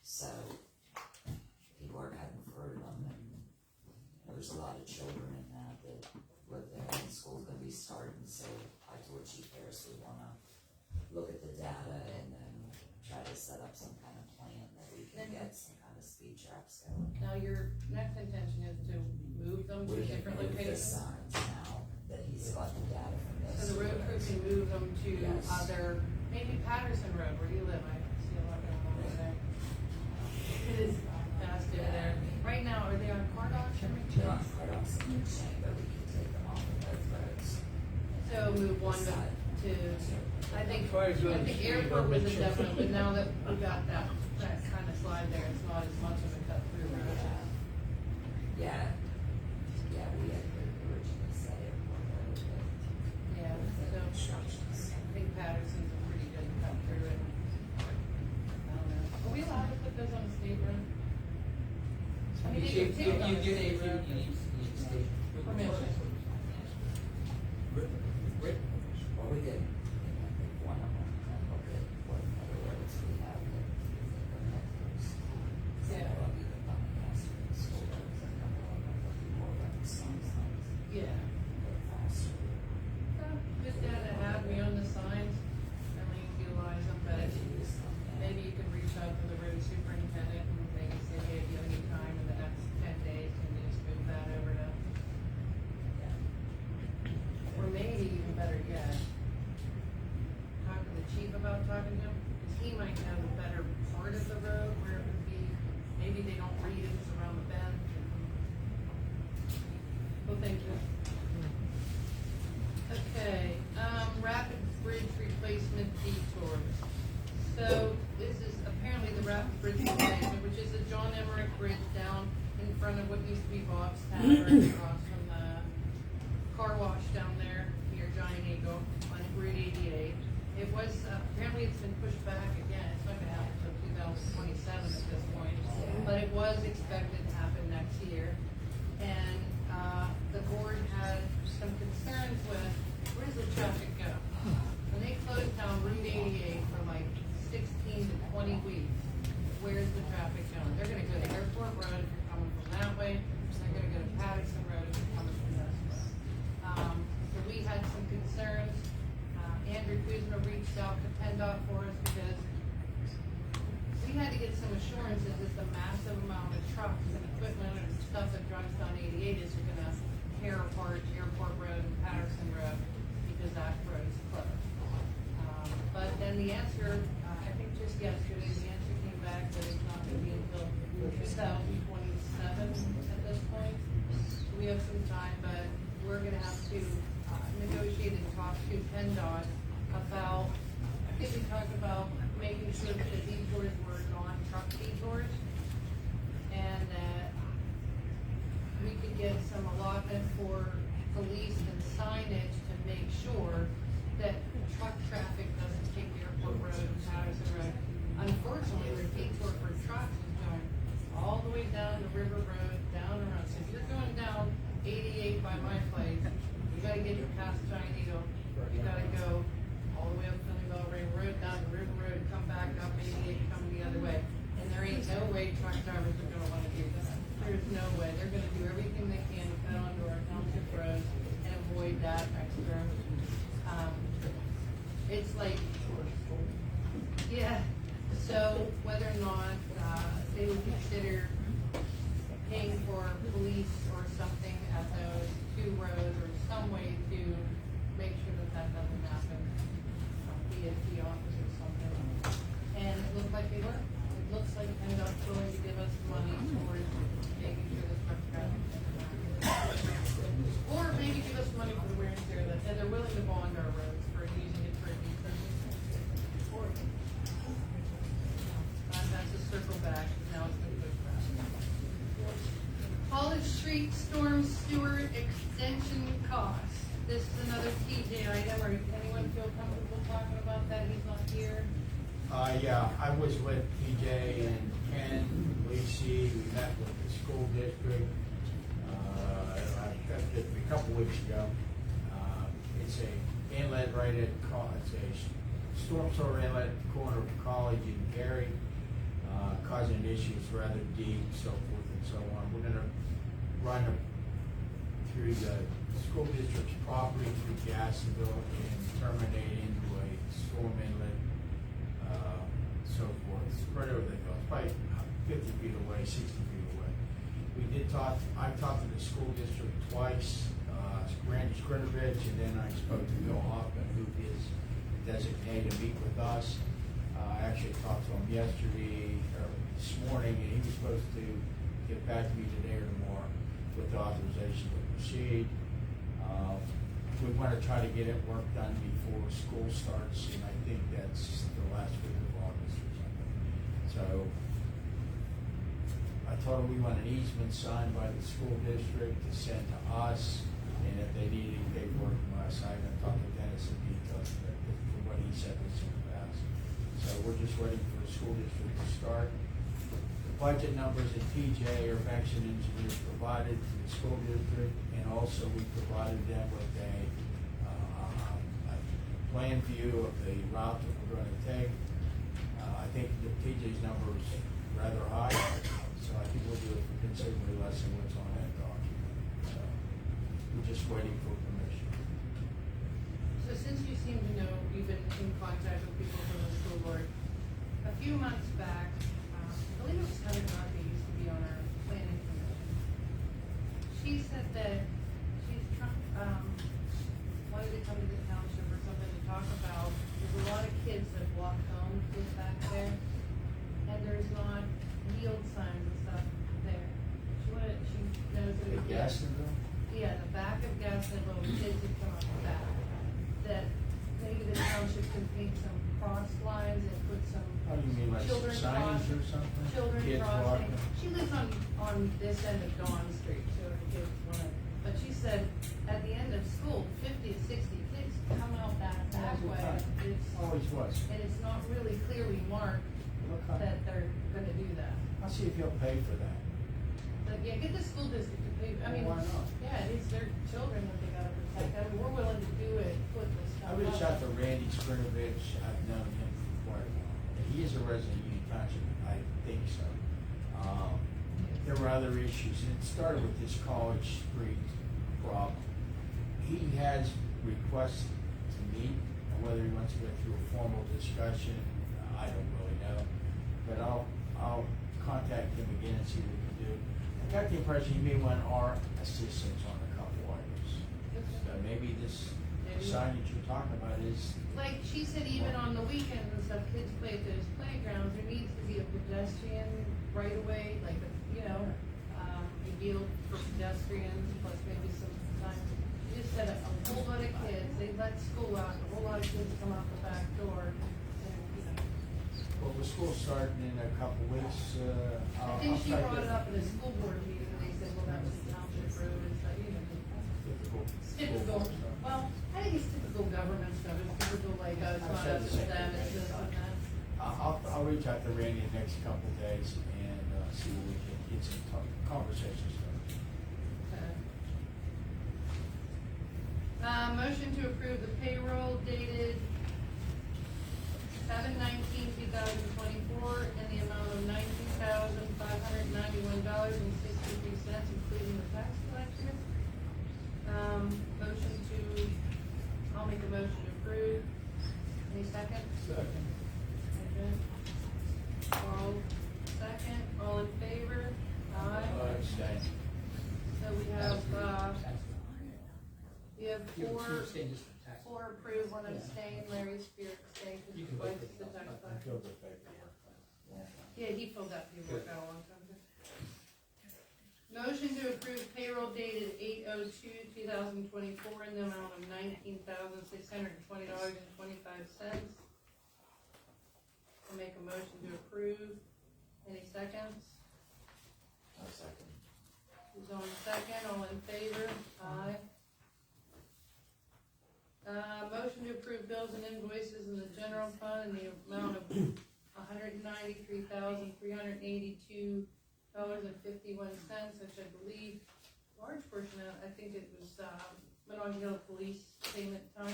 So people are cutting through them, and there's a lot of children in that live there, and school's gonna be starting, so I told Chief Harris we wanna look at the data and then try to set up some kind of plan that we can get some kind of speed traps going. Now, your next intention is to move them to We can different move the locations? signs now that he's got the data from this. So the road crew can move them to Yes. other, maybe Patterson Road, where you live, I see a lot going on over there. It is fast over there. Right now, are they on Cardox or They're on McChin? Cardox and McShane, but we can take them off of both roads. So move one to, I think Try to go to the airport was a speed definite, but now that we got that kind of slide there, it's not as much of a cut through road. Yeah, we had originally said airport road, but Yeah, with the so instructions. I think Patterson's a pretty good cut through it. I don't know. Are we allowed to put those on the state road? I mean, they can take it on the state road. Permission. Well, we did, I think one of them, and look at what other roads we have that permit those. So Yeah. I'll be the Doncaster and school roads, and a couple of them will be more like some signs, Yeah. go faster. Just to have me on the signs, and we can utilize them, but If you use them, yeah. maybe you can reach out to the road superintendent and they can say, hey, if you have any time in the next 10 days, can you just move that over to, or maybe even better yet, talk to the chief about talking to him, because he might know the better part of the road where it would be, maybe they don't read it, it's around the bend. Well, thank you. Okay, rapid bridge replacement detours. So this is apparently the rapid bridge replacement, which is the John Emmerich Bridge down in front of what used to be Bob's Tavern, across from the car wash down there near Giant Eagle on Route 88. It was, apparently it's been pushed back again, it's not gonna happen until 2027 at this point, but it was expected to happen next year. And, the board had some concerns with, where does the traffic go? When they closed down Route 88 for like 16 to 20 weeks, where's the traffic going? They're gonna go to Airport Road if you're coming from that way, they're gonna go to Patterson Road if you're coming from this way. So we had some concerns. Andrew Kuzma reached out to PennDOT for us because we had to get some assurances that the massive amount of trucks and equipment and stuff that drives down 88 is gonna tear apart Airport Road and Patterson Road because that road is closed. But then the answer, I think just yesterday, the answer came back that it's not gonna be until 2027 at this point. So we have some time, but we're gonna have to negotiate and talk to PennDOT about, I think we talked about making sure that the detours were non-truck detours. And that we could get some allotment for police and signage to make sure that truck traffic doesn't take Airport Road and Patterson Road. Unfortunately, the detour for trucks is going all the way down the River Road, down around. So if you're going down 88 by my place, you gotta get past Giant Eagle. You gotta go all the way up to the Belray Road, down the River Road, come back up 88, come the other way. And there ain't no way truck drivers are gonna wanna do that. There's no way. They're gonna do everything they can to cut onto our township roads and avoid that extra. It's like, yeah, so whether or not, they would consider paying for police or something at those two roads or some way to make sure that that doesn't happen. BSD office or something. And it looked like they were. It looks like PennDOT's willing to give us money towards making sure the truck traffic doesn't happen. Or maybe give us money for the wear and tear that, and they're willing to bond our roads for using it for these purposes. That's a circle back, now it's been pushed back. College Street Storm Sewer Extension costs. This is another TJ item, or anyone feel comfortable talking about that? He's not here. Yeah, I was with PJ and Ken, Lacey, we met with the school district, a couple weeks ago. It's a inlet right at, it's a storm sewer inlet at the corner of College and Gary, causing issues rather deep, so forth and so on. We're gonna run through the school district's property through Gassville and terminate into a storm inlet, so forth, spread over the goes, probably 50 feet away, 60 feet away. We did talk, I talked to the school district twice, Randy Skrinovich, and then I spoke to Bill Hoffman, who is designated to meet with us. I actually talked to him yesterday, or this morning, and he was supposed to get back to me today or tomorrow with the authorization to proceed. We want to try to get it work done before school starts, and I think that's the last week of August or something. So I told him we want an easement signed by the school district to send to us, and if they need any paperwork from us, I'm gonna talk to Dennis in detail for what he said was in the past. So we're just waiting for the school district to start. The budget numbers that TJ or Bankston Engineers provided to the school district, and also we provided them with a plan view of the route that we're gonna take. I think the TJ's number is rather high, so I think we'll do it for considerably less than what's on that document. So we're just waiting for permission. So since you seem to know, you've been in contact with people from the school board, a few months back, I believe it was Heather Murphy used to be on our planning commission. She said that she's wanted to come to the township or something to talk about, there's a lot of kids that walk home to back there, and there's not yield signs and stuff there. She knows that. The Gassville? Yeah, the back of Gaston, little kids that come up the back, that maybe the township could paint some cross lines and put some How do you mean, like children signage or something? children Kids crossing. walking? She lives on this end of Dawn Street, so her kids wanna, but she said at the end of school, 50 to 60 kids come out that way. Always was. And it's not really clearly marked that they're gonna do that. I'll see if he'll pay for that. But yeah, get the school district to pay, I mean, Why not? yeah, it's their children that they gotta protect. I mean, we're willing to do it, put this I stuff reached out up. to Randy Skrinovich, I've known him for quite a while, and he is a resident of Union Township, I think so. There were other issues, and it started with this College Street problem. He has requested to meet, and whether he wants to go through a formal discussion, I don't really know. But I'll contact him again and see what we can do. I got the impression he may want our assistance on a couple items. So maybe this sign that you're talking about is. Like she said, even on the weekends and stuff, kids play at those playgrounds, there needs to be a pedestrian right away, like, a yield for pedestrians, plus maybe some time. She just said a whole lot of kids, they let school out, a whole lot of kids come out the back door, and, Well, the school's starting in a couple weeks, I think she brought it up at a school board meeting, and they said, well, that's a township road, and stuff, Typical. typical, well, I think it's typical government stuff, it's typical, like, it's I've not said us, the it's same them, thing. it's this and that. I'll reach out to Randy the next couple of days and, see what we can get some conversations started. Motion to approve the payroll dated 7/19/2024 in the amount of $19,591.63, including the tax collector. I'll make a motion to approve. Any second? Second. Okay. All second, all in favor? Aye. Abstain. So we have four. You're saying just the tax. Four approved, one abstained, Larry Spear abstained, You because can his wait wife's for the the tax I collector. filled the paperwork. Yeah, he filled that paperwork out a long time ago. Motion to approve payroll dated 8/02/2024 in the amount of $19,620.25. I'll make a motion to approve. Any seconds? I'll second. Who's on second? All in favor? Aye. Motion to approve bills and invoices in the general fund in the amount of $193,382.51, which I believe, large portion of, I think it was, Monongahela Police payment time.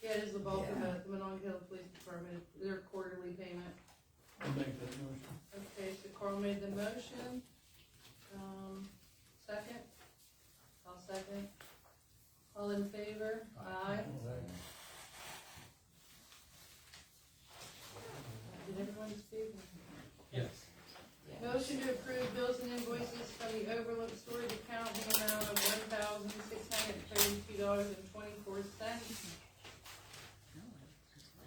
Yeah, it is the bulk of it, the Monongahela Police Department, their quarterly payment. I'll make that motion. Okay, so Carl made the motion. Second? I'll second. All in favor? Aye. Did everyone speak? Yes. Motion to approve bills and invoices from the overlook storage account in the amount of $1,632.24.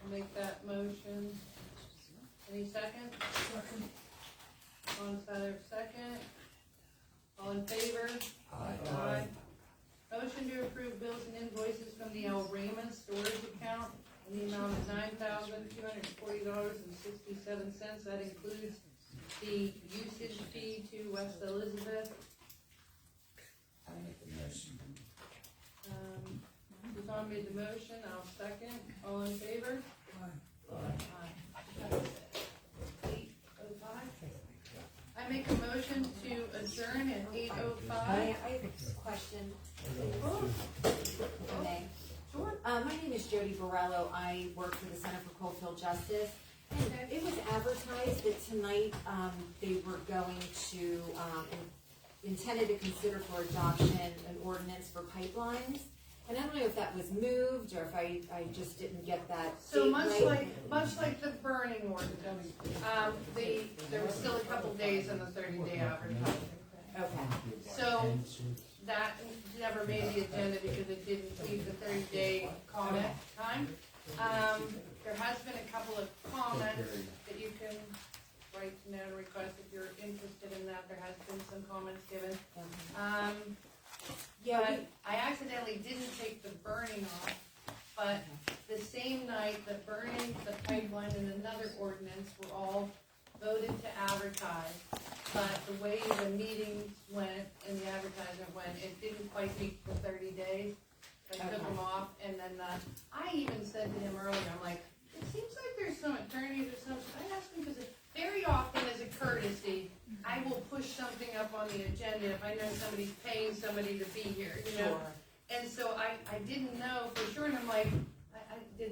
I'll make that motion. Any second? Second. Ron Southern, second. All in favor? Aye. Motion to approve bills and invoices from the El Raymond storage account in the amount of $9,240.67. That includes the usage fee to West Elizabeth. I make the motion. Yvonne made the motion, I'll second. All in favor? Aye. Aye. 8:05. I make a motion to adjourn at 8:05. I have a question. If I may. Sure. My name is Jody Borello. I work for the Center for Coalfield Justice. And it was advertised that tonight, they were going to, intended to consider for adoption an ordinance for pipelines. And I don't know if that was moved or if I just didn't get that. So date much right. like the burning ordinance, there was still a couple days in the 30-day advertising. Okay. So that never made the agenda because it didn't meet the 30-day comment time. There has been a couple of comments that you can write to know to request if you're interested in that. There has been some comments given. But I accidentally didn't take the burning off, but the same night that burning, the pipeline, and another ordinance were all voted to advertise. But the way the meetings went and the advertisement went, it didn't quite meet the 30 days. I took them off, and then I even said to him earlier, I'm like, it seems like there's some attorneys or something. I asked him because very often, as a courtesy, I will push something up on the agenda if I know somebody's paying somebody to be here, you know? Sure. And so I didn't know for sure, and I'm like, do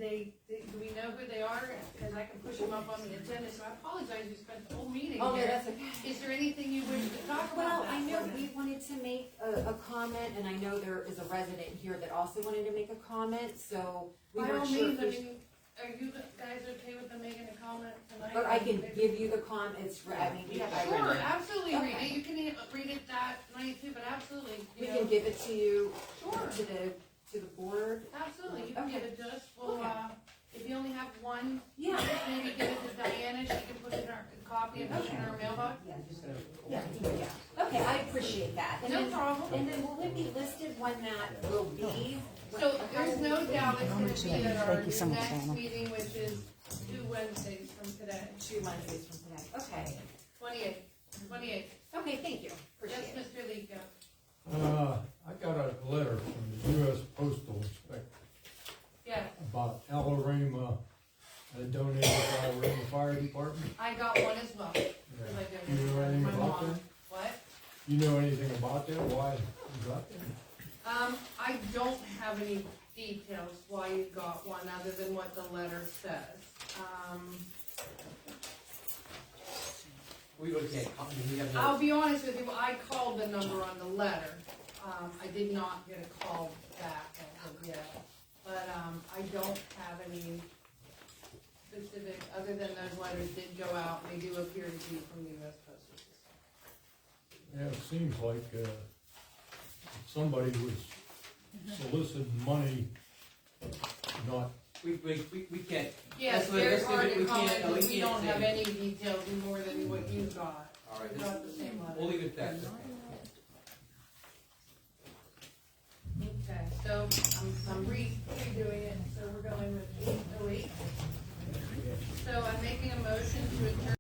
we know who they are? Because I can push them up on the agenda, so I apologize, we spent the whole meeting Oh, no, here. that's okay. Is there anything you wish to talk about? Well, that I know ordinance? we wanted to make a comment, and I know there is a resident here that also wanted to make a comment, so we By all weren't sure means, if I we should. mean, are you guys okay with them making a comment tonight? Or I can give you the comments, I mean, we have. Sure, absolutely read Okay. it, you can read it that night too, but absolutely, We you can know, give it to you, Sure. to the board. absolutely, you can Okay. give it to us, well, Okay. if you only have one, Yeah. maybe give it to Diana, she can put it in our copy and put it in our mailbox. Yeah, okay, I appreciate that. And No then- problem. And then will it be listed when that will be? So there's no doubt it's gonna be at our Thank you so much, next Diana. meeting, which is 2 Wednesdays from today, 2 Wednesdays from today, okay. 28. Okay, thank you, Yes, appreciate it. Mr. Lico. I got a letter from the U.S. Postal Inspector Yes, about El Rima, donated by El Rima Fire Department. I got one as well. 'Cause I Do donated you know one to anything my about mom. that? What? You know anything about that, why you got that? I don't have any details why you got one, other than what the letter says. We really can't, we have I'll no, be honest with you, I called the number on the letter. I did not get a call back as of yet, but, I don't have any specific, other than those letters did go out, and they do appear to be from the US Postal System. Yeah, it seems like, somebody was soliciting money, not, we can't. Yes, That's what- very that's what hard we to can't- comment, no, we because we can't don't say. have any details more than what you got. All right, We got the same letter. we'll leave it at that. Okay, so I'm redoing it, so we're going with 808. So I'm making a motion to adjourn